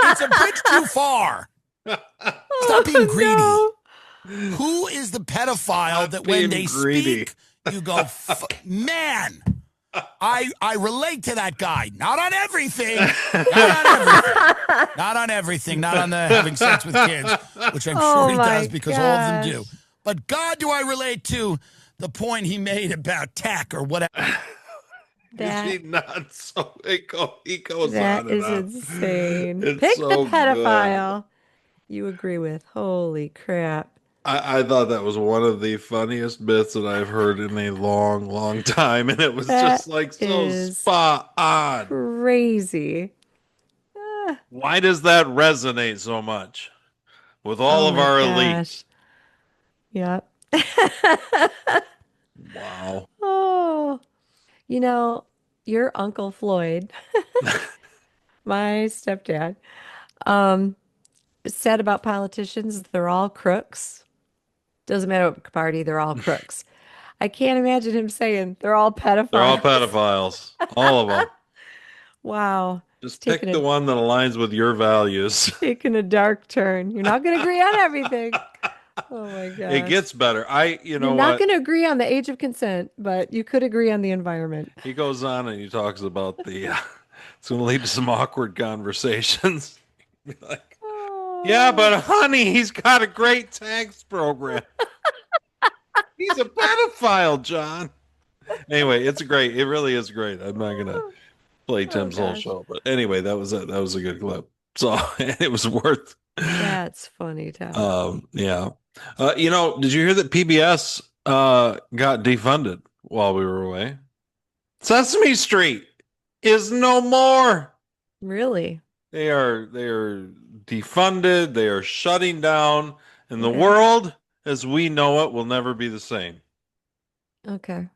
It's a bridge too far. Stop being greedy. No. Who is the pedophile that when they speak, you go, man, I relate to that guy. Not on everything. Not on everything. Not on the having sex with kids, which I'm sure he does because all of them do. But God, do I relate to the point he made about tech or whatever. That, is he not so he goes that on is and on. insane. It's Pick so the pedophile you agree with. Holy crap. I thought that was one of the funniest bits that I've heard in a long, long time, and it was just like so spot on. Crazy. Why does that resonate so much with all of our elites? Yep. Wow. Oh, your Uncle Floyd, my stepdad, said about politicians, they're all crooks. Doesn't matter what party, they're all crooks. I can't imagine him saying they're all pedophiles. They're all pedophiles. All of them. Wow. Just pick the one that aligns with your values. Taking a dark turn. You're not going to agree on everything. Oh my God. It gets better. You're not going to agree on the age of consent, but you could agree on the environment. He goes on and he talks about it's going to lead to some awkward conversations. Like, yeah, but honey, he's got a great tax program. He's a pedophile, John. Anyway, it really is great. I'm not going to play Tim's whole show, but anyway, that was it. That was a good clip. So it was worth. That's funny, Tom. Yeah. Did you hear that PBS got defunded while we were away? Sesame Street is no more. Really? They are defunded. They are shutting down, and the world as we know it will never be the same. Okay.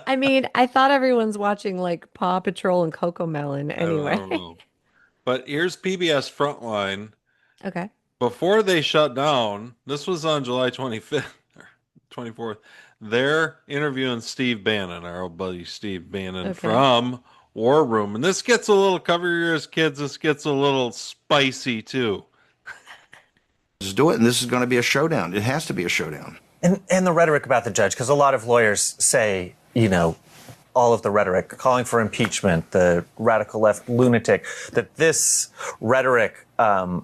I mean, I thought everyone's watching like Paw Patrol and Coco Melon anyway. I don't know. But here's PBS Frontline. Okay. Before they shut down, this was on July 25th or 24th. They're interviewing Steve Bannon, our old buddy Steve Bannon from War Room. And this gets a little, cover your ears, kids, this gets a little spicy too. Just do it, and this is going to be a showdown. It has to be a showdown. And the rhetoric about the judge, because a lot of lawyers say, all of the rhetoric, calling for impeachment, the radical left lunatic, that this rhetoric, that's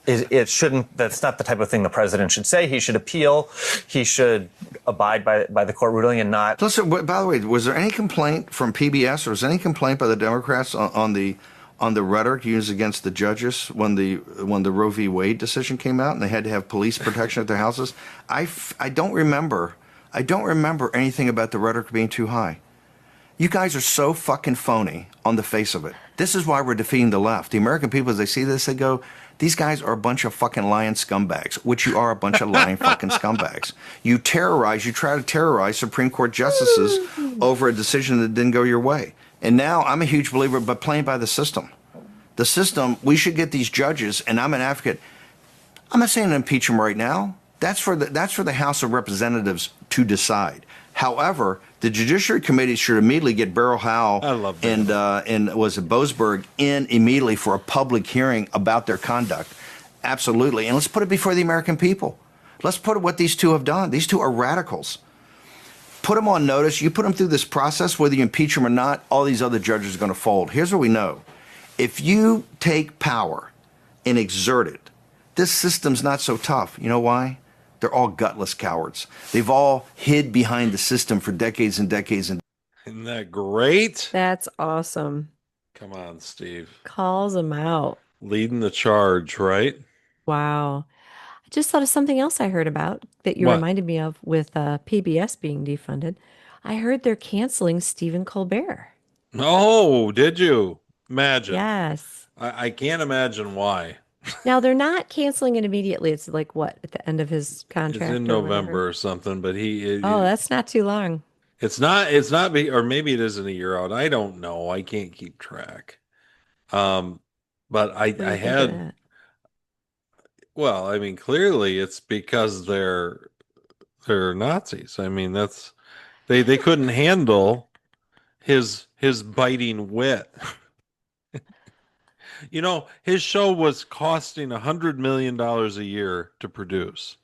not the type of thing the president should say. He should appeal. He should abide by the court ruling and not. Listen, by the way, was there any complaint from PBS or was there any complaint by the Democrats on the rhetoric used against the judges when the Roe v. Wade decision came out and they had to have police protection at their houses? I don't remember anything about the rhetoric being too high. You guys are so fucking phony on the face of it. This is why we're defeating the left. The American people, as they see this, they go, these guys are a bunch of fucking lying scumbags, which you are a bunch of lying fucking scumbags. You try to terrorize Supreme Court justices over a decision that didn't go your way. And now I'm a huge believer, but playing by the system. The system, we should get these judges, and I'm an advocate. I'm not saying impeach them right now. That's for the House of Representatives to decide. However, the Judiciary Committee should immediately get Beryl Howell and was it Boasberg in immediately for a public hearing about their conduct. Absolutely. And let's put it before the American people. Let's put it what these two have done. These two are radicals. Put them on notice. You put them through this process, whether you impeach them or not, all these other judges are going to fold. Here's what we know. If you take power and exert it, this system's not so tough. You know why? They're all gutless cowards. They've all hid behind the system for decades and decades. Isn't that great? That's awesome. Come on, Steve. Calls them out. Leading the charge, right? Wow. I just thought of something else I heard about that you reminded me of with PBS being defunded. I heard they're canceling Stephen Colbert. Oh, did you? Imagine. Yes. I can't imagine why. Now, they're not canceling it immediately. It's like, what, at the end of his contract? It's in November or something, but that's not too long. It's not, or maybe it isn't a year out. I don't know. I can't keep track. But But What do you I think of had, that? well, I mean, clearly it's because they're Nazis. I mean, they couldn't handle his biting wit. You know, his show was costing $100 million a year to produce,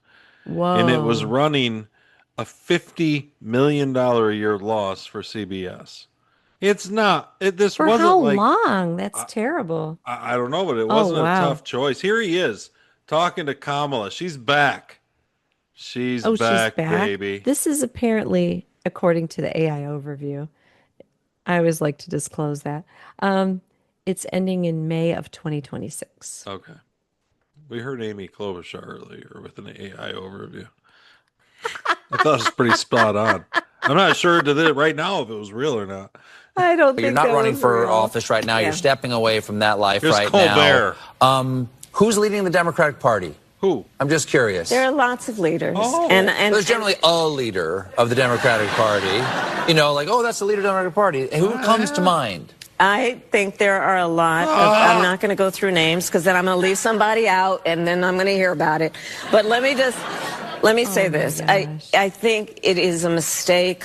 and it was Whoa. running a $50 million a year loss for CBS. It's not. This For how wasn't like long? That's terrible. I don't know, but it Oh, wasn't a wow. tough choice. Here he is talking to Kamala. She's back. She's Oh, she's back, back. baby. This is apparently, according to the AI overview. I always like to disclose that. It's ending in May of 2026. Okay. We heard Amy Klobuchar earlier with an AI overview. I thought it was pretty spot on. I'm not sure right now if it was real or not. I don't You're think not that running was for real. office right now. Yeah. You're stepping away from that life Here's right Colbert. now. Who's leading the Democratic Party? Who? I'm just curious. There are lots of leaders. Oh. And There's generally a leader of the Democratic Party. You know, like, oh, that's the leader of the Democratic Party. Who comes to mind? I think there are a lot of, I'm not going to go through names because then I'm going to leave somebody out and then I'm going to hear about it. But let me say this. I think it is a mistake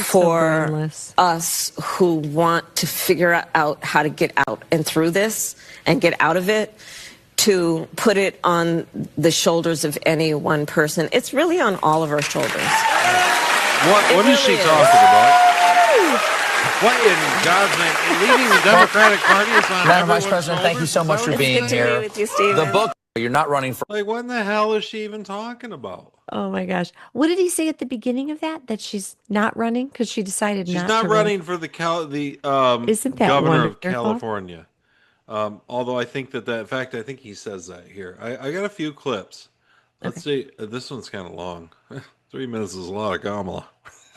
for us who want to figure out how to get out and through this and get out of it to put it on the shoulders of any one person. It's really on all of our shoulders. What is she talking about? What in God's name? Leading the Democratic Party is on Madam Vice everyone's President, thank you so much for It's being good to here. be with you, Stephen. The book, you're not running for. Like, what in the hell is she even talking about? Oh my gosh. What did he say at the beginning of that? That she's not running because she decided She's not not to running run? for the Isn't that governor of wonderful? California. Although I think in fact, I think he says that here. I got a few clips. Let's see. This one's kind of long. 3 minutes is a lot of Kamala.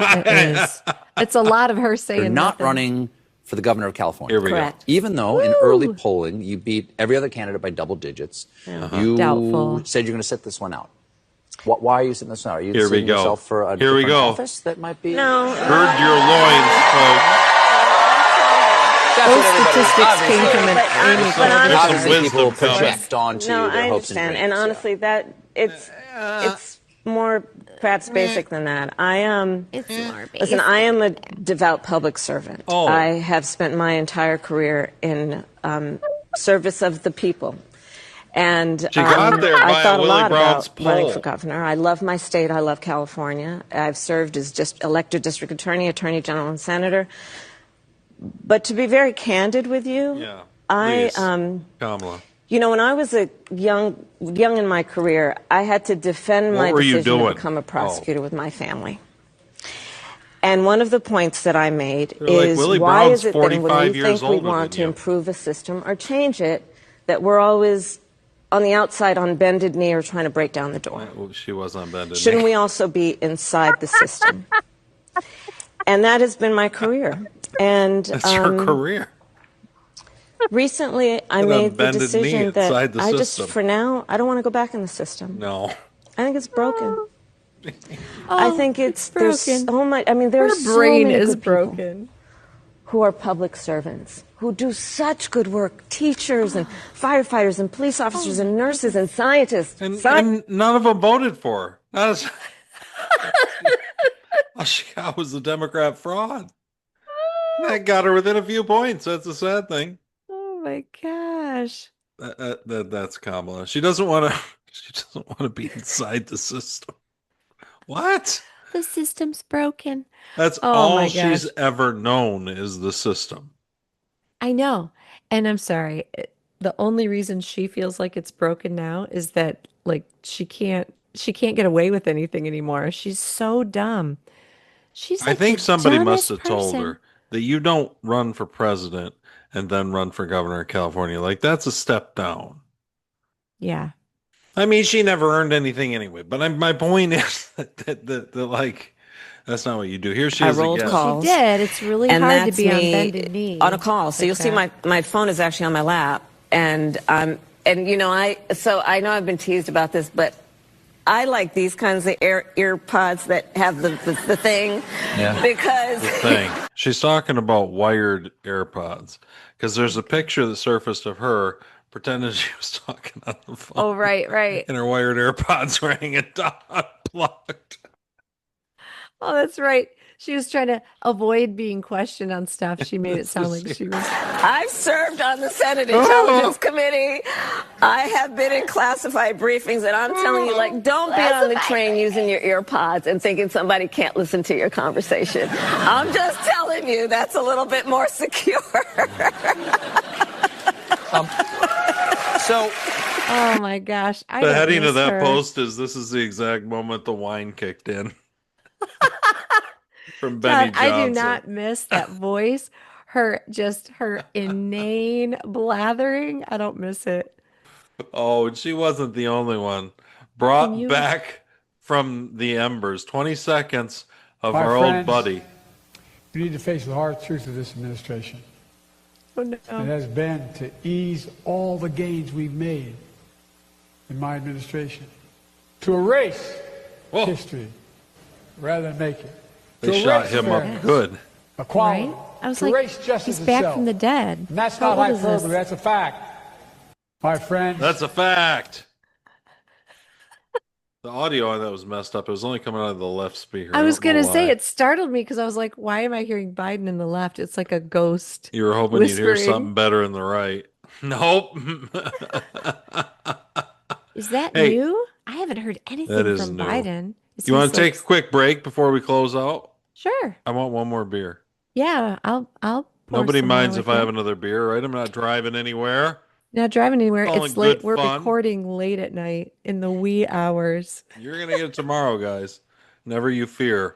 It is. It's a lot of her saying You're not nothing. running for the governor of California. Here we Correct. go. Even though in early polling you beat every other candidate by double digits, you Doubtful. said you're going to sit this one out. Why are you sitting this one out? Are you Here we setting go. yourself for a Here we different go. office that might be? No. Gird your loins, folks. Those statistics came from an Amy But Klobuchar. Obviously, people Wisdom comes. project onto No, their I hopes and understand. dreams. And honestly, that it's more perhaps basic than that. It's more basic. Listen, I am a devout public servant. Oh. I have spent my entire career in service of the people. And She got there by I thought a Willie lot Brown's about running poll. for governor. I love my state. I love California. I've served as just elected district attorney, attorney general, and senator. But to be very candid with you, Yeah. I Please. Kamala. you know, when I was a young in my career, I had to defend my What were you decision to doing? become a Oh. prosecutor with my family. And one of the points that I made They're like, is, Willie why Brown's is it that when 45 we years think we older want than to you. improve a system or change it, that we're always on the outside on bended knee or trying to break down the door? Well, she was on bended Shouldn't knee. we also be inside the system? And that has been my career. And That's her career. recently, I With a made the bended knee decision inside that the I just, system. for now, I don't want to go back in the system. No. I think it's broken. I Oh, think there's broken. so much. I mean, Her there's so brain many is good people broken. who are public servants, who do such good work, teachers and firefighters and police officers and nurses and scientists. And none of them voted for her. Not as all she got was the Democrat fraud. That got her within a few points. That's a sad thing. Oh my gosh. That's Kamala. She doesn't want to. She doesn't want to be inside the system. What? The system's broken. That's Oh all my she's gosh. ever known is the system. I know. And I'm sorry. The only reason she feels like it's broken now is that like she can't get away with anything anymore. She's so dumb. She's I like think the somebody must dumbest have told person. her that you don't run for president and then run for governor of California. Like, that's a step down. Yeah. I mean, she never earned anything anyway. But my point is that like, that's not what you do. Here she I is rolled again. calls. She did. It's really And hard to that's be on me bended knee. on a call. So like you'll see that. my phone is actually on my lap. And you know, I know I've been teased about this, but I like these kinds of ear pods that have the thing. Yeah. Because The thing. She's talking about wired AirPods because there's a picture that surfaced of her pretending she was talking on the phone. Oh, right. And her wired AirPods were hanging down unplugged. Oh, that's right. She was trying to avoid being questioned on stuff. She made it sound like she was. I've served on the Senate Intelligence Committee. I have been in classified briefings, and I'm telling you, like, don't be on the train using your ear pods and thinking somebody can't listen to your conversation. I'm just telling you, that's a little bit more secure. Oh my gosh. The heading of that post is "This is the exact moment the wine kicked in." From Benny Todd, I do Johnson. not miss that voice. Her inane blathering. I don't miss it. Oh, and she wasn't the only one. Brought Can you- back from the embers. 20 seconds of My our friends, old buddy. We need to face the hard truth of this administration. Oh, no. It has been to ease all the gains we've made in my administration, to erase history rather than make it. They To shot erase him fairness, up good. Equality. Right? I was to like, erase justice he's back itself. from the dead. And that's How not old is this? hyperbole. That's a fact. My friends. That's a fact. The audio on that was messed up. It was only coming out of the left speaker. I was don't know going to say, why. it startled me because I was like, why am I hearing Biden in the left? It's like a ghost. You were hoping you'd hear whispering. something better in the right. Nope. Is that Hey, new? I haven't heard anything that is from new. Biden. Is You he want to so take a quick break before we close out? Sure. I want one more beer. Yeah, I'll pour Nobody some more minds with if I you. have another beer, right? I'm not driving anywhere. Not driving anywhere. All It's in late. good We're fun. recording late at night in the wee hours. You're going to get it tomorrow, guys. Never you fear.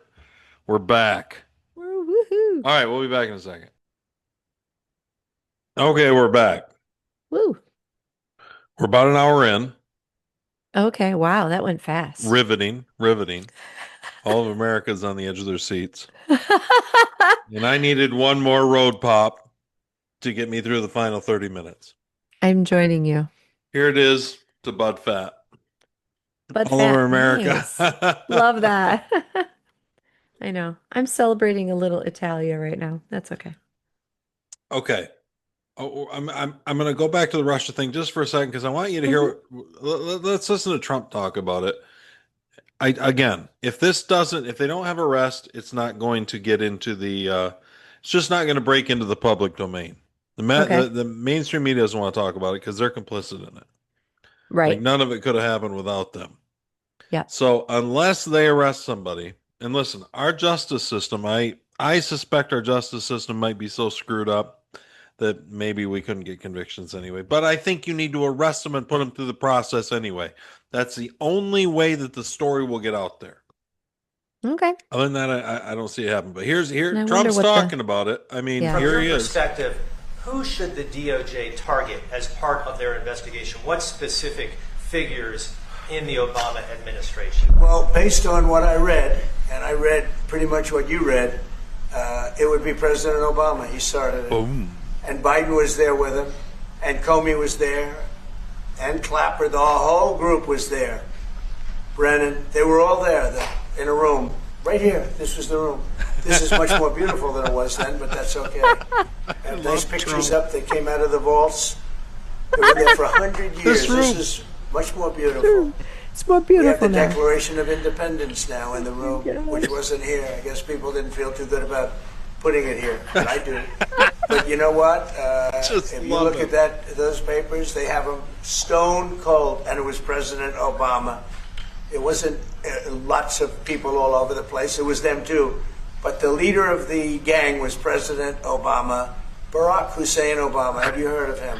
We're back. Woohoo. All right, we'll be back in a second. Okay, we're back. Woo. We're about an hour in. Okay. Wow, that went fast. Riveting. All of America's on the edge of their seats. And I needed one more road pop to get me through the final 30 minutes. I'm joining you. Here it is to Bud Fat. But All over America. nice. Love that. I know. I'm celebrating a little Italia right now. That's okay. Okay. Oh, I'm going to go back to the Russia thing just for a second because I want you to hear. Let's listen to Trump talk about it. Again, if they don't have arrest, it's not going to get into the. It's just not going to break into the public domain. The mainstream media doesn't want to talk about it because they're complicit in it. Right. Like none of it could have happened without them. Yeah. So unless they arrest somebody, and listen, our justice system, I suspect our justice system might be so screwed up that maybe we couldn't get convictions anyway. But I think you need to arrest them and put them through the process anyway. That's the only way that the story will get out there. Okay. Other than that, I don't see it happen. But here And I Trump's wonder what talking about it. I mean, Yeah. From here your he is. perspective, who should the DOJ target as part of their investigation? What specific figures in the Obama administration? Well, based on what I read, and I read pretty much what you read, it would be President Obama. He started it. Boom. And Biden was there with him, and Comey was there, and Clapper. The whole group was there. Brennan, they were all there in a room. Right here, this was the room. This is much more beautiful than it was then, but that's okay. And nice pictures up that came out of the vaults. They were there for 100 years. This room. This is much more beautiful. It's more We have beautiful the now. Declaration of Independence now in the room, which wasn't here. I guess people didn't feel too good about putting it here, but I do. But you know what? If you look at those papers, they have them stone cold, and it was President Obama. It wasn't lots of people all over the place. It was them too. But the leader of the gang was President Obama, Barack Hussein Obama. Have you heard of him?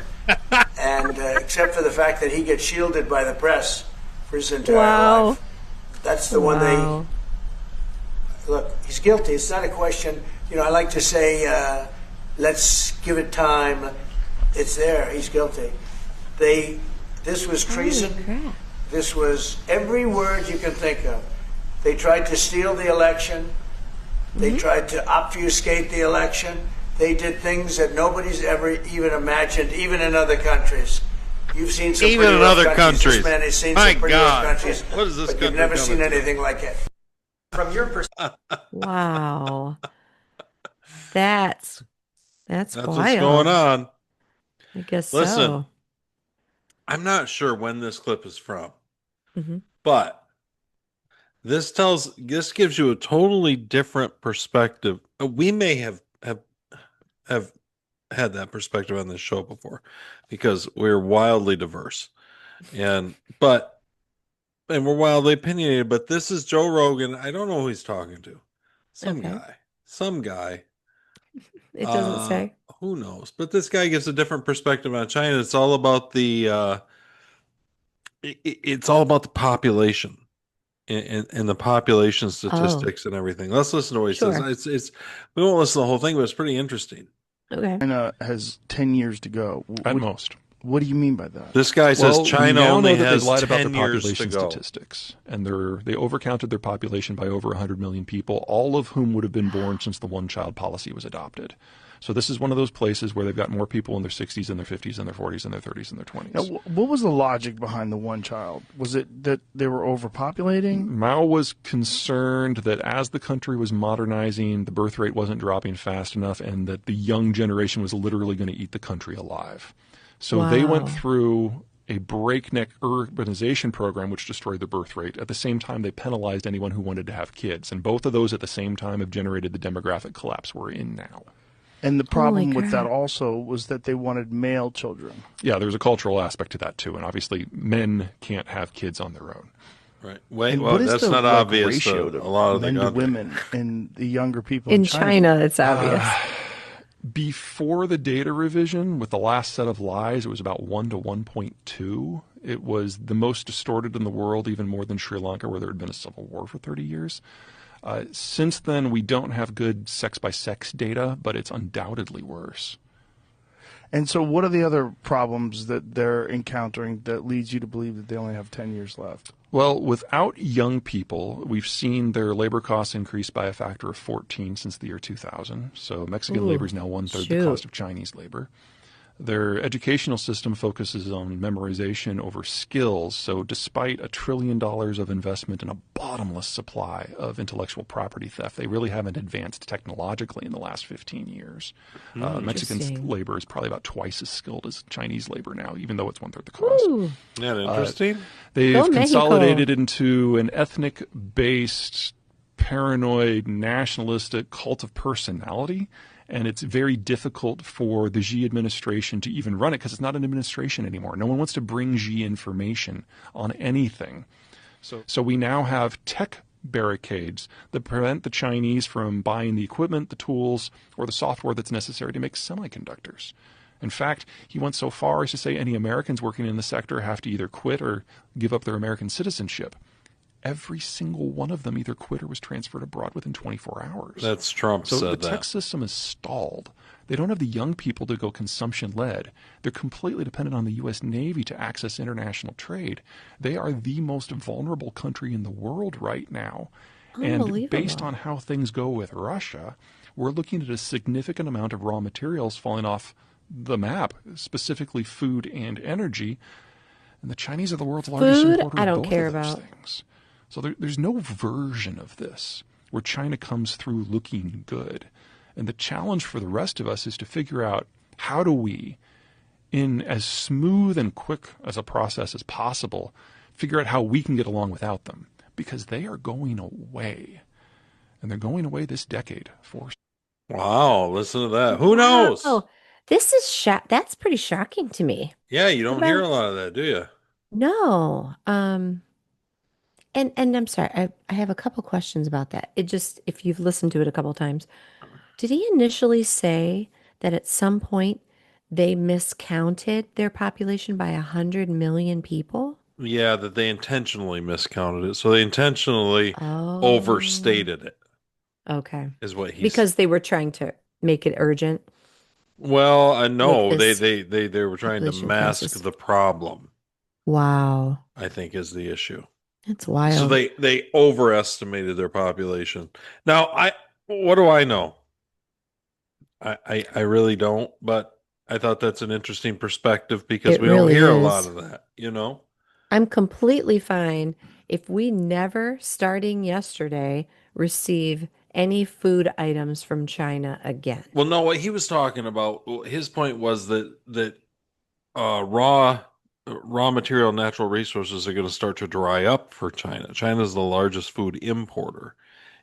And except for the fact that he gets shielded by the press for his entire life. That's the one they... Look, he's guilty. It's not a question. You know, I like to say, let's give it time. It's there. He's guilty. This was treason. This was every word you can think of. They tried to steal the election. They tried to obfuscate the election. They did things that nobody's ever even imagined, even in other countries. You've seen some Even pretty in rough other countries. This man has seen My some pretty rough God. countries. What is this but country you've never coming seen to? anything like it. From your perspective. Wow. That's That's wild. what's going on. I guess Listen, so. I'm not sure when this clip is from, Mm-hmm. but this gives you a totally different perspective. We may have had that perspective on this show before because we're wildly diverse and we're wildly opinionated, but this is Joe Rogan. I don't know who he's talking to. Some guy. It doesn't say. Who knows? But this guy gives a different perspective on China. It's all about it's all about the population and the population statistics and everything. Let's listen to what he says. It's we won't listen to the whole thing, but it's pretty interesting. Okay. China has 10 years to go. At most. What do you mean by that? This guy says China we now only know that has they've lied about 10 their years to population go. statistics, and they overcounted their population by over 100 million people, all of whom would have been born since the one-child policy was adopted. So this is one of those places where they've got more people in their 60s and their 50s and their 40s and their 30s and their 20s. Now, what was the logic behind the one child? Was it that they were overpopulating? Mao was concerned that as the country was modernizing, the birth rate wasn't dropping fast enough and that the young generation was literally going to eat the country alive. So they went through a breakneck urbanization program which destroyed the birth rate. At the same time, they penalized anyone who wanted to have kids. And both of those at the same time have generated the demographic collapse we're in now. And the problem with that also was that they wanted male children. Yeah, there's a cultural aspect to that too. And obviously, men can't have kids on their own. Right. Wait, what is that's the not obvious ratio to a lot of the men to country. women and the younger people In China, it's obvious. Before the data revision, with the last set of lies, it was about 1 to 1.2. It was the most distorted in the world, even more than Sri Lanka, where there had been a civil war for 30 years. Since then, we don't have good sex-by-sex data, but it's undoubtedly worse. And so what are the other problems that they're encountering that leads you to believe that they only have 10 years left? Well, without young people, we've seen their labor costs increase by a factor of 14 since the year 2000. So Mexican labor is now one-third the cost of Chinese labor. Their educational system focuses on memorization over skills. So despite $1 trillion of investment in a bottomless supply of intellectual property theft, they really haven't advanced technologically in the last 15 years. Mexican labor is probably about twice as skilled as Chinese labor now, even though it's one-third the cost. Isn't that interesting? They've consolidated into an ethnic-based, paranoid, nationalistic cult of personality. And it's very difficult for the Xi administration to even run it because it's not an administration anymore. No one wants to bring Xi information on anything. So we now have tech barricades that prevent the Chinese from buying the equipment, the tools, or the software that's necessary to make semiconductors. In fact, he went so far as to say any Americans working in the sector have to either quit or give up their American citizenship. Every single one of them either quit or was transferred abroad within 24 hours. That's Trump said that. So the tech system is stalled. They don't have the young people to go consumption-led. They're completely dependent on the U.S. Navy to access international trade. They are the most vulnerable country in the world right now. And based on how things go with Russia, we're looking at a significant amount of raw materials falling off the map, specifically food and energy. And the Chinese are the world's largest importer of both of those things. So there's no version of this where China comes through looking good. And the challenge for the rest of us is to figure out how do we, in as smooth and quick as a process as possible, figure out how we can get along without them. Because they are going away. And they're going away this decade. Wow, listen to that. Who knows? Oh, this is that's pretty shocking to me. Yeah, you don't hear a lot of that, do you? No. And I'm sorry, I have a couple questions about that. It just, if you've listened to it a couple times, did he initially say that at some point they miscounted their population by 100 million people? Yeah, that they intentionally miscounted it. So they intentionally overstated it. Okay. Is what he Because said. they were trying to make it urgent. Well, I know they were trying to mask crisis. the problem. Wow. I think is the issue. That's wild. So they overestimated their population. Now, what do I know? I really don't, but I thought that's an interesting perspective because It we don't really hear a lot is. of that, you know? I'm completely fine if we never, starting yesterday, receive any food items from China again. Well, no, what he was talking about, his point was that raw material, natural resources are going to start to dry up for China. China is the largest food importer,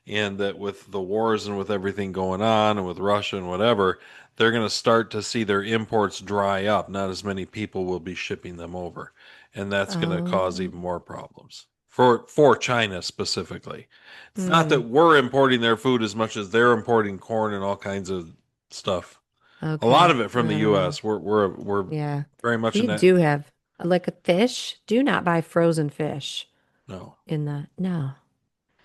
and that with the wars and with everything going on and with Russia and whatever, they're going to start to see their imports dry up. Not as many people will be shipping them over, and that's going to cause Oh. even more problems for China specifically. It's not that Hmm. we're importing their food as much as they're importing corn and all kinds of stuff. A lot Okay. of it I from the don't know. U.S. We're Yeah. very much in We that. do have like a fish. Do not buy frozen fish No, no.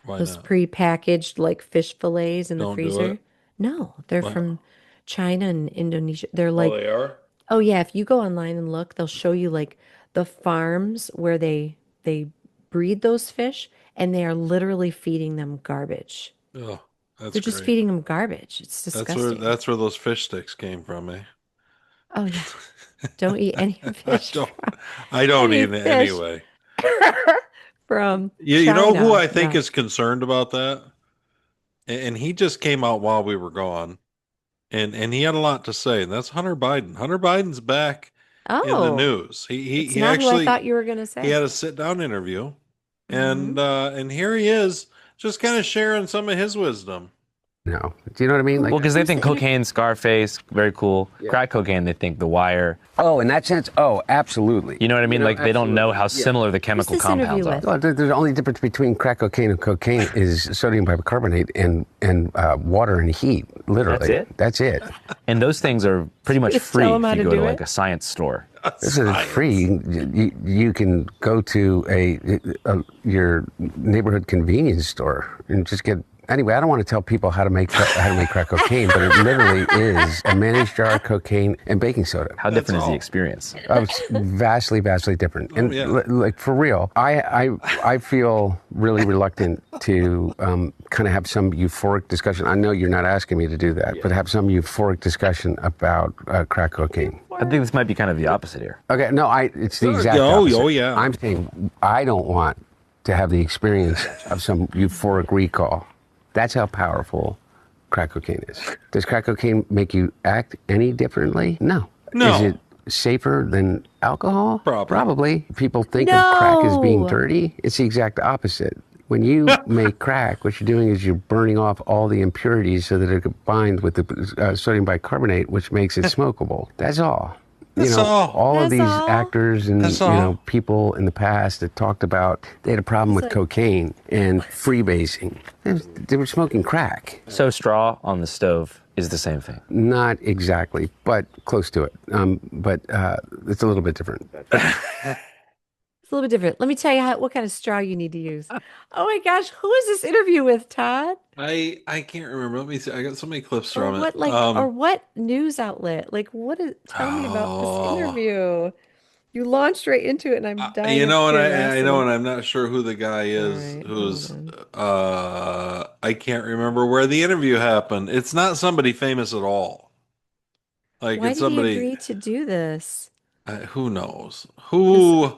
why Those not? pre-packaged like fish fillets in the Don't do freezer. it. No, they're Wow. from China and Indonesia. They're Oh, like, they are? oh yeah, if you go online and look, they'll show you like the farms where they breed those fish and they are literally feeding them garbage. Oh, that's They're just great. feeding them garbage. It's disgusting. That's where those fish sticks came from, eh? Oh yeah. Don't eat any I fish don't from I don't any eat it fish anyway. from You know who China. I think No. is concerned about that? And he just came out while we were gone. And he had a lot to say, and that's Hunter Biden. Hunter Biden's back in the Oh, news. it's He not who I actually thought you were gonna he say. had a sit down interview, Hmm. and here he is, just kind of sharing some of his wisdom. No. Do you know what I mean? Well, because they think Who's the cocaine, Scarface, very cool. Crack cocaine, they think The Wire. Oh, in that sense? Oh, absolutely. You know what I mean? Like they don't know how similar the chemical this interview compounds are. with? Well, the only difference between crack cocaine and cocaine is sodium bicarbonate and water and heat. Literally, That's it. And those things are pretty much Just free tell 'em how if you to go do to it? like a science store. This is free. You can go to your neighborhood convenience store and just get. Anyway, I don't want to tell people how to make crack cocaine, but it literally is a mayonnaise jar of cocaine and baking soda. How different is the experience? It's vastly different. And like for real, I feel really reluctant to kind of have some euphoric discussion. I know you're not asking me to do that, but have some euphoric discussion about crack cocaine. I think this might be kind of the opposite here. Okay, no, it's the exact opposite. I'm saying I don't want to have the experience of some euphoric recall. That's how powerful crack cocaine is. Does crack cocaine make you act any differently? No. No. Is it safer than alcohol? Probably. People think No. of crack as being dirty. It's the exact opposite. When you make crack, what you're doing is you're burning off all the impurities so that it combines with the sodium bicarbonate, which makes it smokable. That's all. That's all. Of That's these all. actors and That's all. people in the past that talked about they had a problem with cocaine and freebasing. They were smoking crack. So straw on the stove is the same thing. Not exactly, but close to it. But it's a little bit different. It's a little bit different. Let me tell you what kind of straw you need to use. Oh my gosh, who is this interview with, Todd? I can't remember. Let me see. I got so many clips Or from what it. or what news outlet? Like tell me about this interview. You launched right into it and I'm dying You of know, and curiosity. I know, and I'm not sure who the guy is who's. I can't remember where the interview happened. It's not somebody famous at all. Like Why it's did he somebody. agree to do this? Who knows? Who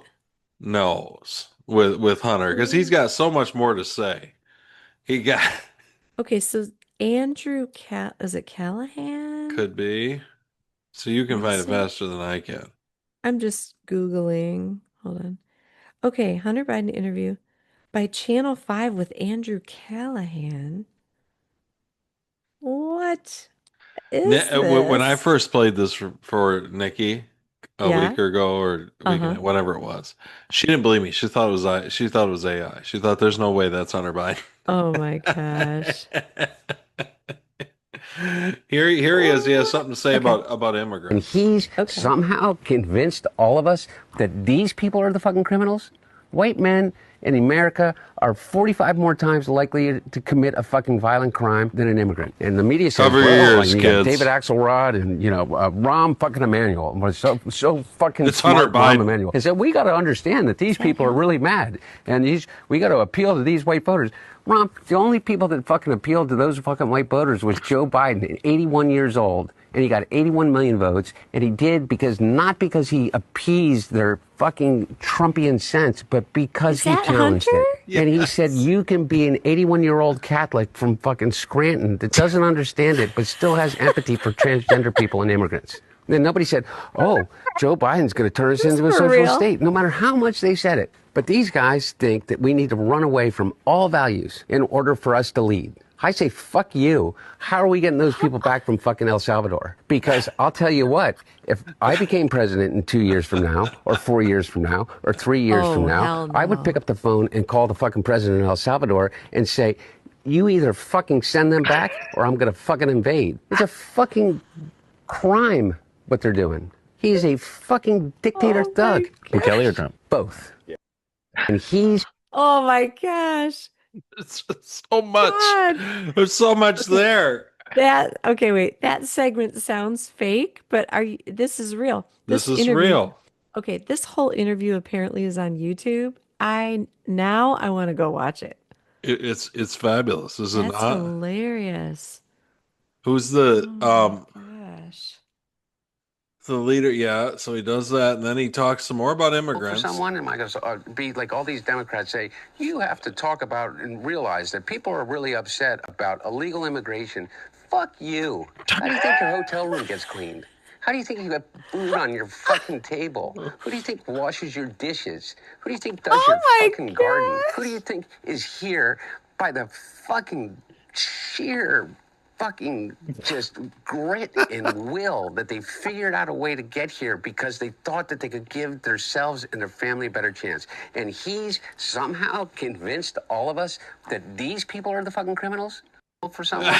knows with Hunter because he's got so much more to say. He got Okay, so Andrew is it Callahan? could be. So you can Let me find it see. faster than I can. I'm just Googling. Hold on. Okay, Hunter Biden interview by Channel 5 with Andrew Callahan. What is When I this? first played this for Nikki a Yeah? week ago or a week and whatever it was, she didn't believe me. She thought it was AI. She thought there's no way that's Hunter Biden. Oh my gosh. Here he is. He has something to say about immigrants. And he's somehow convinced all of us that these people are the fucking criminals. White men in America are 45 more times likely to commit a fucking violent crime than an immigrant. And the media says, Cover your ears, you got kids. David Axelrod and, Rahm fucking Emanuel. So fucking It's smart, Hunter Rahm Biden. Emanuel. He said, we got to understand that these people are really mad. And we got to appeal to these white voters. Rahm, the only people that fucking appealed to those fucking white voters was Joe Biden, 81 years old. and he got 81 million votes, and he did not because he appeased their fucking Trumpian sense, but because he challenged it. Hunter? And he said, you can be an 81-year-old Catholic from fucking Scranton that doesn't understand it, but still has empathy for transgender people and immigrants. Then nobody said, oh, Joe Biden's going to turn us into a socialist state, no matter how much they said it. But these guys think that we need to run away from all values in order for us to lead. I say, fuck you. How are we getting those people back from fucking El Salvador? Because I'll tell you what, if I became president in 2 years from now, or 4 years from now, or 3 years from now, I would pick up the phone and call the fucking president of El Salvador and say, you either fucking send them back or I'm going to fucking invade. It's a fucking crime what they're doing. He's a fucking dictator thug. Kelly or Trump? Both. Yeah. And he's... Oh my gosh. It's so much. God. There's so much there. Okay, wait. That segment sounds fake, but this is real. This is real. Okay, this whole interview apparently is on YouTube. I want to go watch it. It's fabulous. That's hilarious. Who's the gosh. the leader, yeah. So he does that, and then he talks some more about immigrants. For someone, it might be like all these Democrats say, you have to talk about and realize that people are really upset about illegal immigration. Fuck you. How do you think your hotel room gets cleaned? How do you think you got food on your fucking table? Who do you think washes your dishes? Who do you think does your fucking garden? Who do you think is here by the fucking sheer fucking just grit and will that they figured out a way to get here because they thought that they could give themselves and their family a better chance. And he's somehow convinced all of us that these people are the fucking criminals for someone.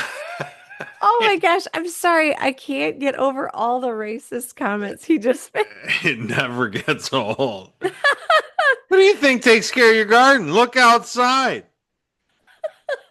Oh my gosh, I'm sorry. I can't get over all the racist comments he just made. It never gets old. What do you think takes care of your garden? Look outside.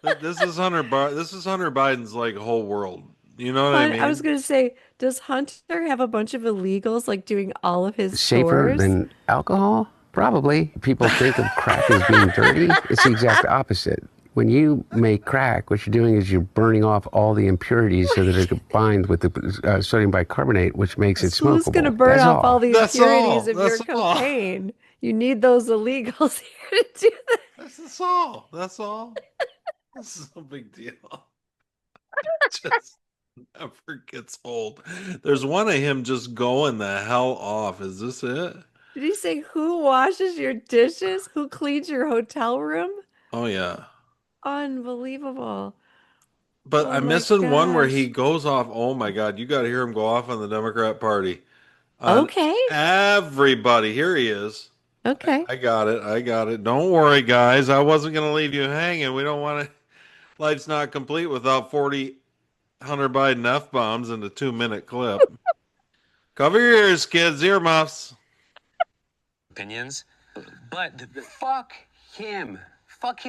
This is Hunter Biden's like whole world. You know what I mean? I was gonna say, does Hunter have a bunch of illegals like doing all of his Safer chores? than alcohol? Probably. People think of crack as being dirty. It's the exact opposite. When you make crack, what you're doing is you're burning off all the impurities so that it combines with the sodium bicarbonate, which makes it smokable. Who's going to burn off all the impurities of your all. cocaine? You need those illegals here to do that. That's all. That's all. This is no big deal. It just never gets old. There's one of him just going the hell off. Is this it? Did he say who washes your dishes? Who cleans your hotel room? Oh, yeah. Unbelievable. But Oh I'm my missing one where gosh. he goes off. Oh my God, you got to hear him go off on the Democrat Party. On Okay. Everybody, here he is. Okay. I got it. Don't worry, guys. I wasn't going to leave you hanging. We don't want to. Life's not complete without 40 Hunter Biden F-bombs in a 2-minute clip. Cover your ears, kids. Earmuffs. Opinions, but fuck him. Fuck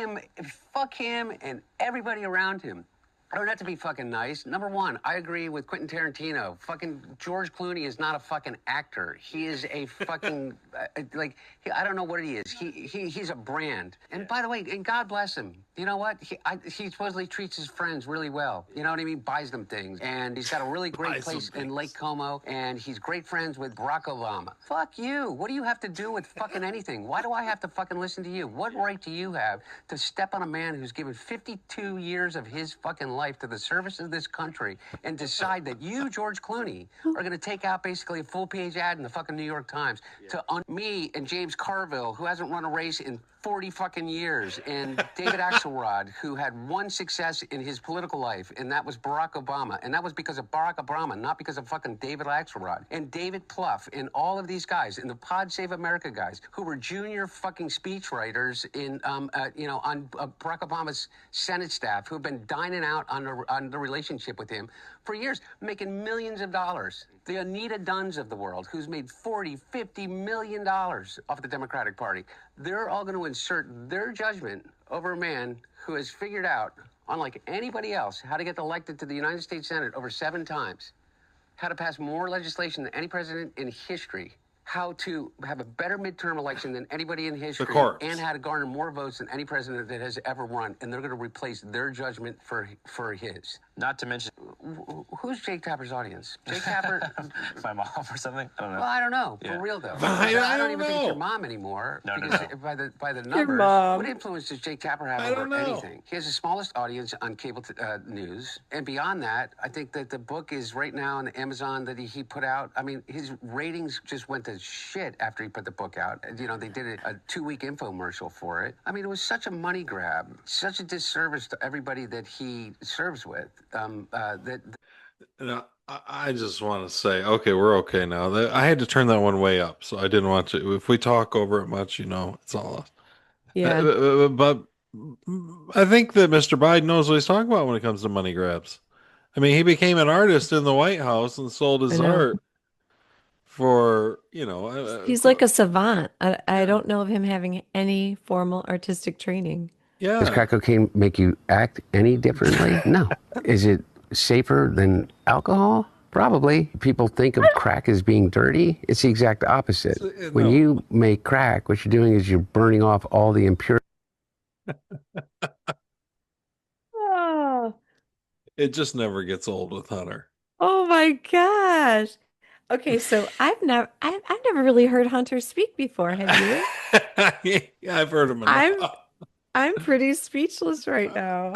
him and everybody around him. I don't have to be fucking nice. Number one, I agree with Quentin Tarantino. Fucking George Clooney is not a fucking actor. He is a fucking, I don't know what he is. He's a brand. And by the way, and God bless him. You know what? He supposedly treats his friends really well. You know what I mean? Buys them things. And he's got a really great place in Lake Como. And he's great friends with Barack Obama. Fuck you. What do you have to do with fucking anything? Why do I have to fucking listen to you? What right do you have to step on a man who's given 52 years of his fucking life to the service of this country and decide that you, George Clooney, are going to take out basically a full-page ad in the fucking New York Times on me and James Carville, who hasn't run a race in 40 fucking years, and David Axelrod, who had one success in his political life, and that was Barack Obama. And that was because of Barack Obama, not because of fucking David Axelrod. And David Plouffe, and all of these guys, and the Pod Save America guys, who were junior fucking speechwriters on Barack Obama's Senate staff, who have been dining out on the relationship with him for years, making millions of dollars. The Anita Dunns of the world, who's made $40-50 million off the Democratic Party. They're all going to insert their judgment over a man who has figured out, unlike anybody else, how to get elected to the United States Senate over 7 times, how to pass more legislation than any president in history, how to have a better midterm election than anybody in history, and how to garner more votes than any president that has ever run. And they're going to replace their judgment for his. Not to mention, who's Jake Tapper's audience? Jake Tapper, My mom or something? I don't know. well, I don't know, Yeah. for real though. I I don't don't even think it's your know. mom anymore. No, no, because no. by the numbers, mom. what influence does Jake Tapper have I over don't know. anything? He has the smallest audience on cable news, and beyond that, I think that the book is right now on Amazon that he put out. I mean, his ratings just went to shit after he put the book out. You know, they did a 2-week infomercial for it. I mean, it was such a money grab, such a disservice to everybody that he serves with. No, I just want to say, okay, we're okay now. I had to turn that one way up, so I didn't want to. If we talk over it much, it's all us. Yeah. But I think that Mr. Biden knows what he's talking about when it comes to money grabs. I mean, he became an artist in the White House and sold his I know. art for, He's like a savant. I don't know of him having any formal artistic training. Does yeah. crack cocaine make you act any differently? No. Is it safer than alcohol? Probably. People think of crack as being dirty. It's the exact opposite. When no. you make crack, what you're doing is you're burning off all the impurities. Oh, It just never gets old with Hunter. oh my gosh. Okay, so I've never really heard Hunter speak before. Have you? Yeah, I've heard him I'm enough. I'm pretty speechless right now.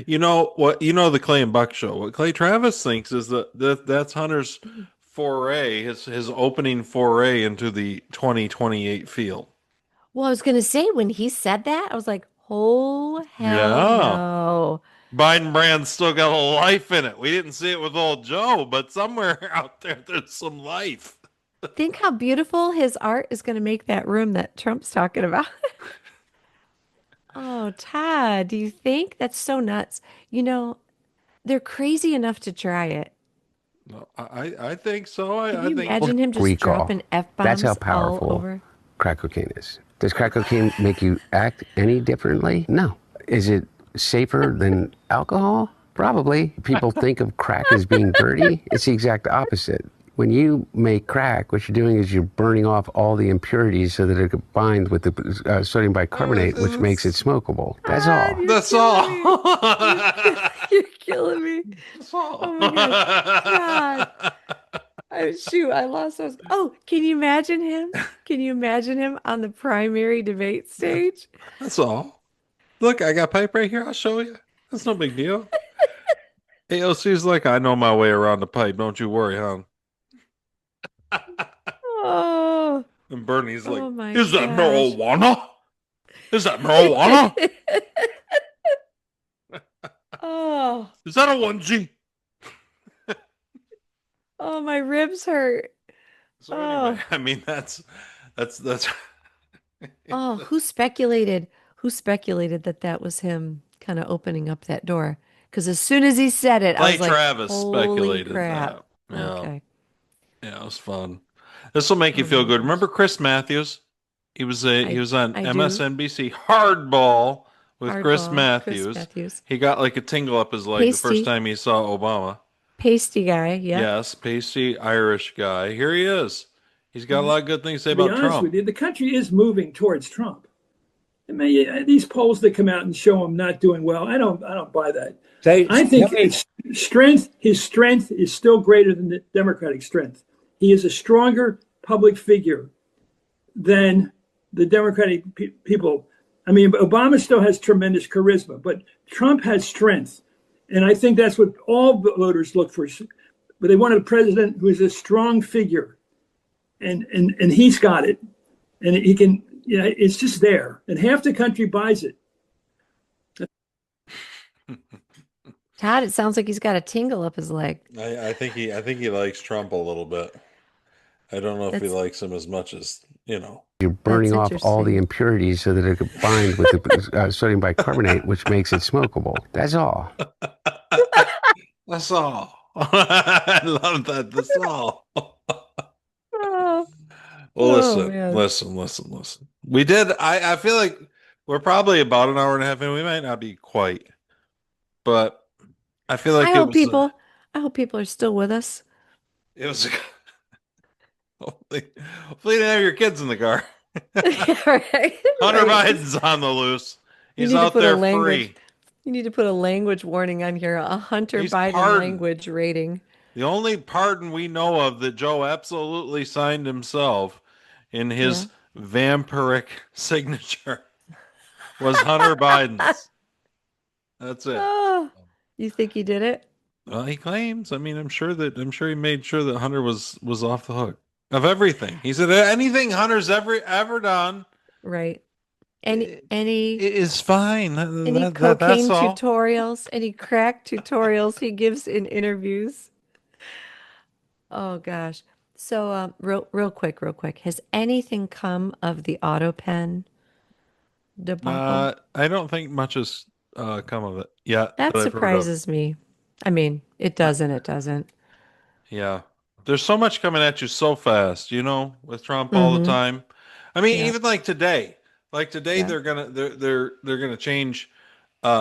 You know what? You know the Clay and Buck show. What Clay Travis thinks is that's Hunter's foray, his opening foray into the 2028 field. Well, I was gonna say when he said that, I was like, "Oh hell Yeah. no!" Biden brand's still got a life in it. We didn't see it with old Joe, but somewhere out there's some life. Think how beautiful his art is gonna make that room that Trump's talking about. Oh, Todd, do you think that's so nuts? They're crazy enough to try it. No, I think so. Can I you think imagine him just Recall. dropping That's F-bombs how all powerful over? crack cocaine is. Does crack cocaine make you act any differently? No. Is it safer than alcohol? Probably. People think of crack as being dirty. It's the exact opposite. When you make crack, what you're doing is you're burning off all the impurities so that it combines with the sodium bicarbonate, which makes it smokable. That's all. That's all. You're killing me. Oh my God. Shoot, I lost those. Oh, can you imagine him? Can you imagine him on the primary debate stage? That's all. Look, I got pipe right here. I'll show you. That's no big deal. AOC's like, I know my way around the pipe. Don't you worry, hon. Oh, And Bernie's like, oh my is that gosh. marijuana? Is that marijuana? Oh, Is that a onesie? oh, my ribs hurt. So anyway, I mean, that's. Oh, who speculated? Who speculated that that was him kind of opening up that door? Because as soon as he said it, I Clay was like, Travis "Holy speculated crap!" that. Yeah. Okay. Yeah, it was fun. This will make you feel good. Remember Chris Matthews? He was on I do. MSNBC Hardball with Chris Hardball, Matthews. Chris Matthews. He got like a tingle up his leg the Pasty. first time he saw Obama. Pasty guy, yeah. Yes, pasty Irish guy. Here he is. He's got a lot of good things to say To be about honest Trump. with you, the country is moving towards Trump. I mean, these polls that come out and show him not doing well, I don't buy that. I think his strength is still greater than the Democratic strength. He is a stronger public figure than the Democratic people. I mean, Obama still has tremendous charisma, but Trump has strength. And I think that's what all voters look for. But they want a president who is a strong figure. And he's got it. And he can, it's just there. And half the country buys it. Todd, it sounds like he's got a tingle up his leg. I think he likes Trump a little bit. I don't know if he likes him as much as, You're burning off all the impurities so that it combines with the sodium bicarbonate, which makes it smokable. That's all. That's all. I love that. That's all. Well, listen. We did. I feel like we're probably about an hour and a half in. We might not be quite, but I feel like I hope people are still with us. It was. Hopefully you didn't have your kids in the car. Right. Hunter Biden's on the loose. He's You need to out put a there language. free. You need to put a language warning on here, a Hunter He's Biden pardoned. language rating. The only pardon we know of that Joe absolutely signed himself in his vampiric signature was Hunter Biden's. That's it. Oh, you think he did it? Well, he claims. I mean, I'm sure he made sure that Hunter was off the hook of everything. He said anything Hunter's ever done, right? Any is fine. any That's cocaine all. tutorials, any crack tutorials he gives in interviews. Oh gosh. So real quick. Has anything come of the auto pen debacle? I don't think much has come of it yet That that I've heard of. surprises me. I mean, it does and it doesn't. Yeah. There's so much coming at you so fast, with Trump all the Mm-hmm. time. I mean, Yeah. even like today. Like today Yeah. they're gonna change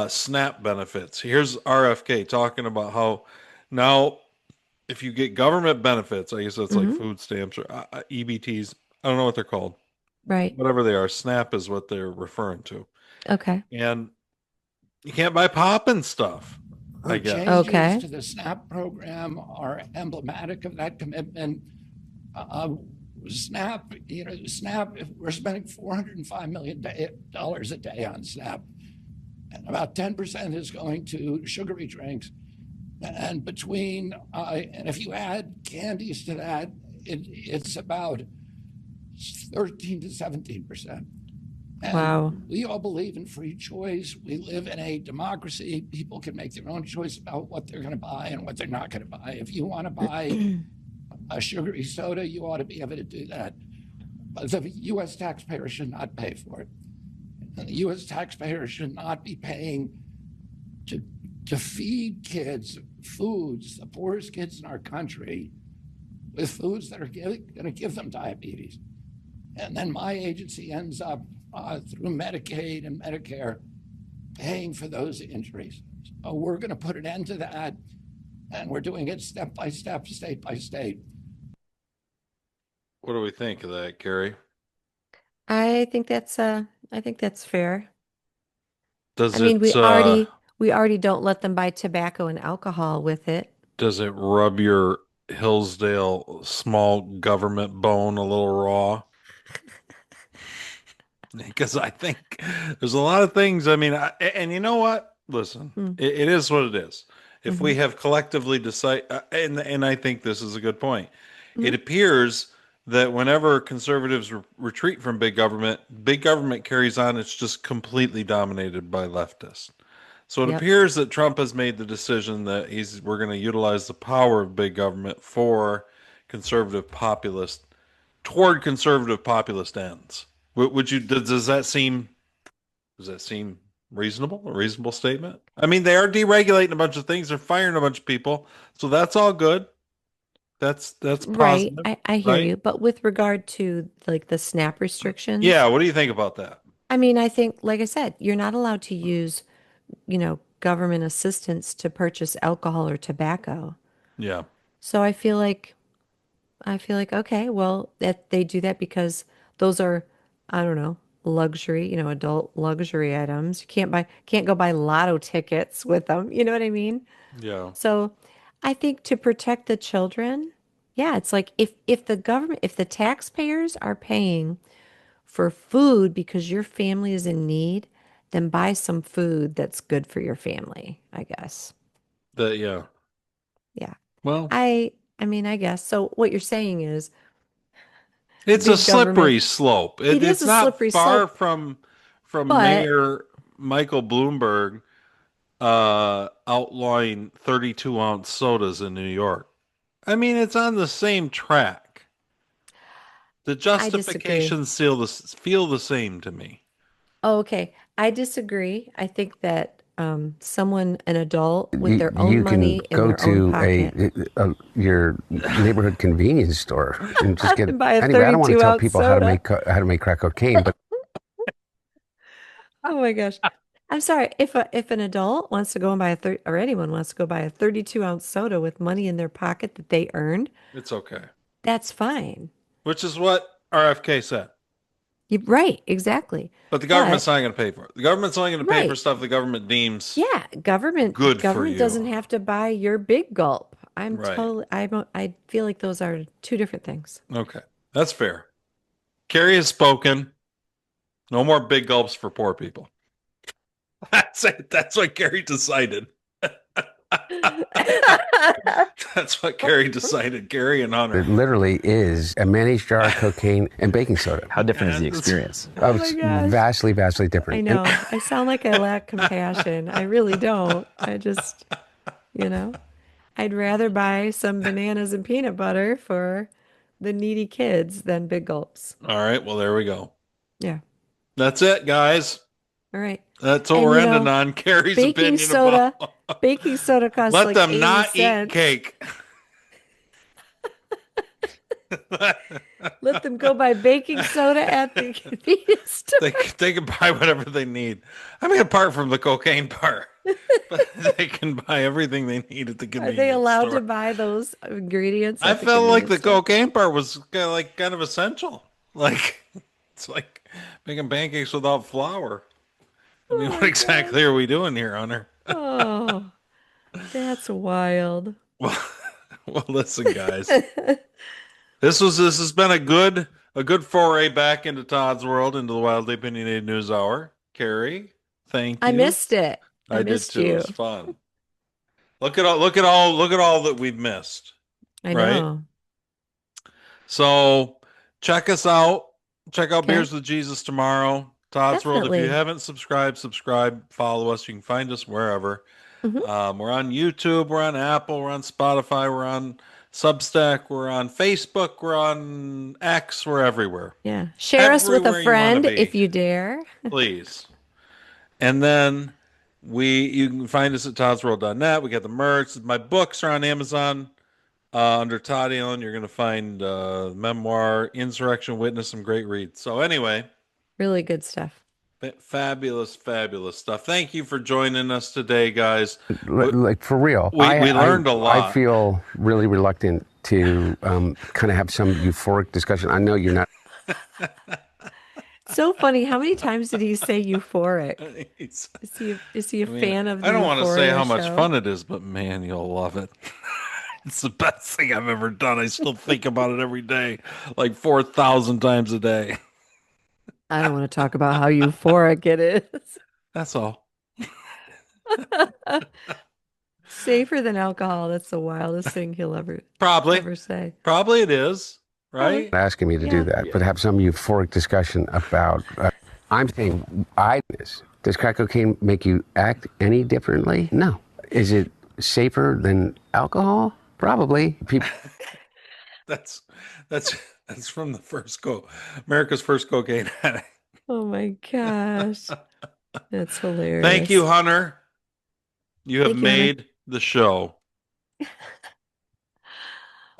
SNAP benefits. Here's RFK talking about how now if you get government benefits, I guess that's like Mm-hmm. food stamps or EBTs. I don't know what they're called. Right. Whatever they are, SNAP is what they're referring to. Okay. And you can't buy pop and stuff, I The guess. changes Okay. to the SNAP program are emblematic of that commitment. SNAP, SNAP, we're spending $405 million dollars a day on SNAP. And about 10% is going to sugary drinks. And and if you add candies to that, it's about 13 to 17%. And Wow. we all believe in free choice. We live in a democracy. People can make their own choice about what they're going to buy and what they're not going to buy. If you want to buy a sugary soda, you ought to be able to do that. But the U.S. taxpayer should not pay for it. And the U.S. taxpayer should not be paying to feed kids foods, the poorest kids in our country, with foods that are going to give them diabetes. And then my agency ends up through Medicaid and Medicare paying for those injuries. So we're going to put an end to that, and we're doing it step by step, state by state. What do we think of that, Carrie? I think that's fair. Does I mean, it we already don't let them buy tobacco and alcohol with it. does it rub your Hillsdale small government bone a little raw? Because I think there's a lot of things. I mean, and you know what? Listen, it is what it is. If we have collectively decided, and I think this is a good point, it appears that whenever conservatives retreat from big government carries on. It's just completely dominated by leftists. So it Yep. appears that Trump has made the decision that we're going to utilize the power of big government for toward conservative populist ends. Would you does that seem reasonable? A reasonable statement? I mean, they are deregulating a bunch of things, they're firing a bunch of people, so that's all good. That's Right. positive, I hear right? you. But with regard to like the SNAP restrictions, Yeah, what do you think about that? I mean, I think, like I said, you're not allowed to use, government assistance to purchase alcohol or tobacco. Yeah. So I feel like, okay, well, that they do that because those are, I don't know, luxury, adult luxury items. You can't go buy lotto tickets with them. You know what I mean? Yeah. So I think to protect the children, yeah, it's like if the taxpayers are paying for food because your family is in need, then buy some food that's good for your family, I guess. Yeah. Yeah. Well, I mean, I guess. So what you're saying is it's a big government. slippery slope. It is It's a not slippery far slope, from but Mayor Michael Bloomberg outlawing 32-ounce sodas in New York. I mean, it's on the same track. The I disagree. justifications feel the same to me. Oh, okay. I disagree. I think that an adult with You, their own you can money in go their own to pocket your neighborhood convenience store and just get and buy a anyway. I don't want to tell 32-ounce people soda. how to make crack cocaine, but Oh my gosh. I'm sorry. If an adult wants to go and buy or anyone wants to go buy a 32-ounce soda with money in their pocket that they earned, It's okay. that's fine. Which is what RFK said. Right, exactly. But the government's not going to pay for it. The government's only going to pay for Right. stuff the government deems Yeah, government good for government you. doesn't have to buy your big gulp. Right. I feel like those are two different things. Okay, that's fair. Carrie has spoken. No more big gulps for poor people. That's it. That's what Carrie decided. That's what Carrie decided. Carrie and Hunter. It literally is a mayonnaise jar of cocaine and baking soda. How different is the experience? Oh, my it's gosh. vastly, vastly different. I know. I sound like I lack compassion. I really don't. I just, I'd rather buy some bananas and peanut butter for the needy kids than big gulps. All right. Well, there we go. Yeah. That's it, guys. All right. That's what And, we're ending on. Carrie's opinion Baking soda costs Let like them 80 not cents. eat cake. Let them go buy baking soda at the convenience store. They can buy whatever they need. I mean, apart from the cocaine part, but they can buy everything they need at the Are convenience they allowed store. to buy those ingredients? I at the felt like the convenience store? cocaine part was kind of essential. Like it's like making pancakes without flour. I mean, what exactly are we doing here, Hunter? Oh, that's wild. Well, listen, guys. This has been a good foray back into Todd's world, into the Wildly Opinionated News Hour. Carrie, thank you. I missed it. I did missed too. you. It was fun. Look at all that we've missed. I right? know. So check us out. Check out Okay. Beers with Jesus tomorrow. Todd's World. If Definitely. you haven't subscribe, follow us. You can find us wherever. Mhm. We're on YouTube, we're on Apple, we're on Spotify, we're on Substack, we're on Facebook, we're on X, we're everywhere. Yeah. Share us with Everywhere a you wanna friend be. if you dare. Please. And then you can find us at toddsworld.net. We got the merch. My books are on Amazon under Todd Allen. You're going to find memoir, Insurrection Witness, some great reads. So anyway, Really good stuff. fabulous stuff. Thank you for joining us today, guys. Like for real, We learned a lot. I feel really reluctant to kind of have some euphoric discussion. I know you're not. So funny. How many times did he say euphoric? Is he a fan of the I don't want to say Euphoria how much show? fun it is, but man, you'll love it. It's the best thing I've ever done. I still think about it every day, like 4,000 times a day. I don't want to talk about how euphoric it is. That's all. Safer than alcohol. That's the wildest thing he'll ever say. Probably it is, right? Asking me to do that, but have some euphoric discussion about. I'm saying, does crack cocaine make you act any differently? No. Is it safer than alcohol? Probably. People. That's from the America's first cocaine addict. Oh my gosh. That's hilarious. Thank you, Hunter. You have Thank you, Hunter. made the show.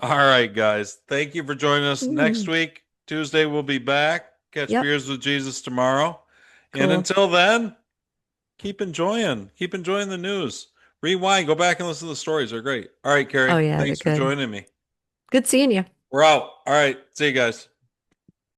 All right, guys. Thank you for joining us. Next week, Tuesday, we'll be back. Catch Yep. Beers with Jesus tomorrow. And Cool. until then, keep enjoying the news. Rewind, go back and listen to the stories. They're great. All right, Carrie. Oh, yeah, Thanks they're for good. joining me. Good seeing you. We're out. All right. See you guys.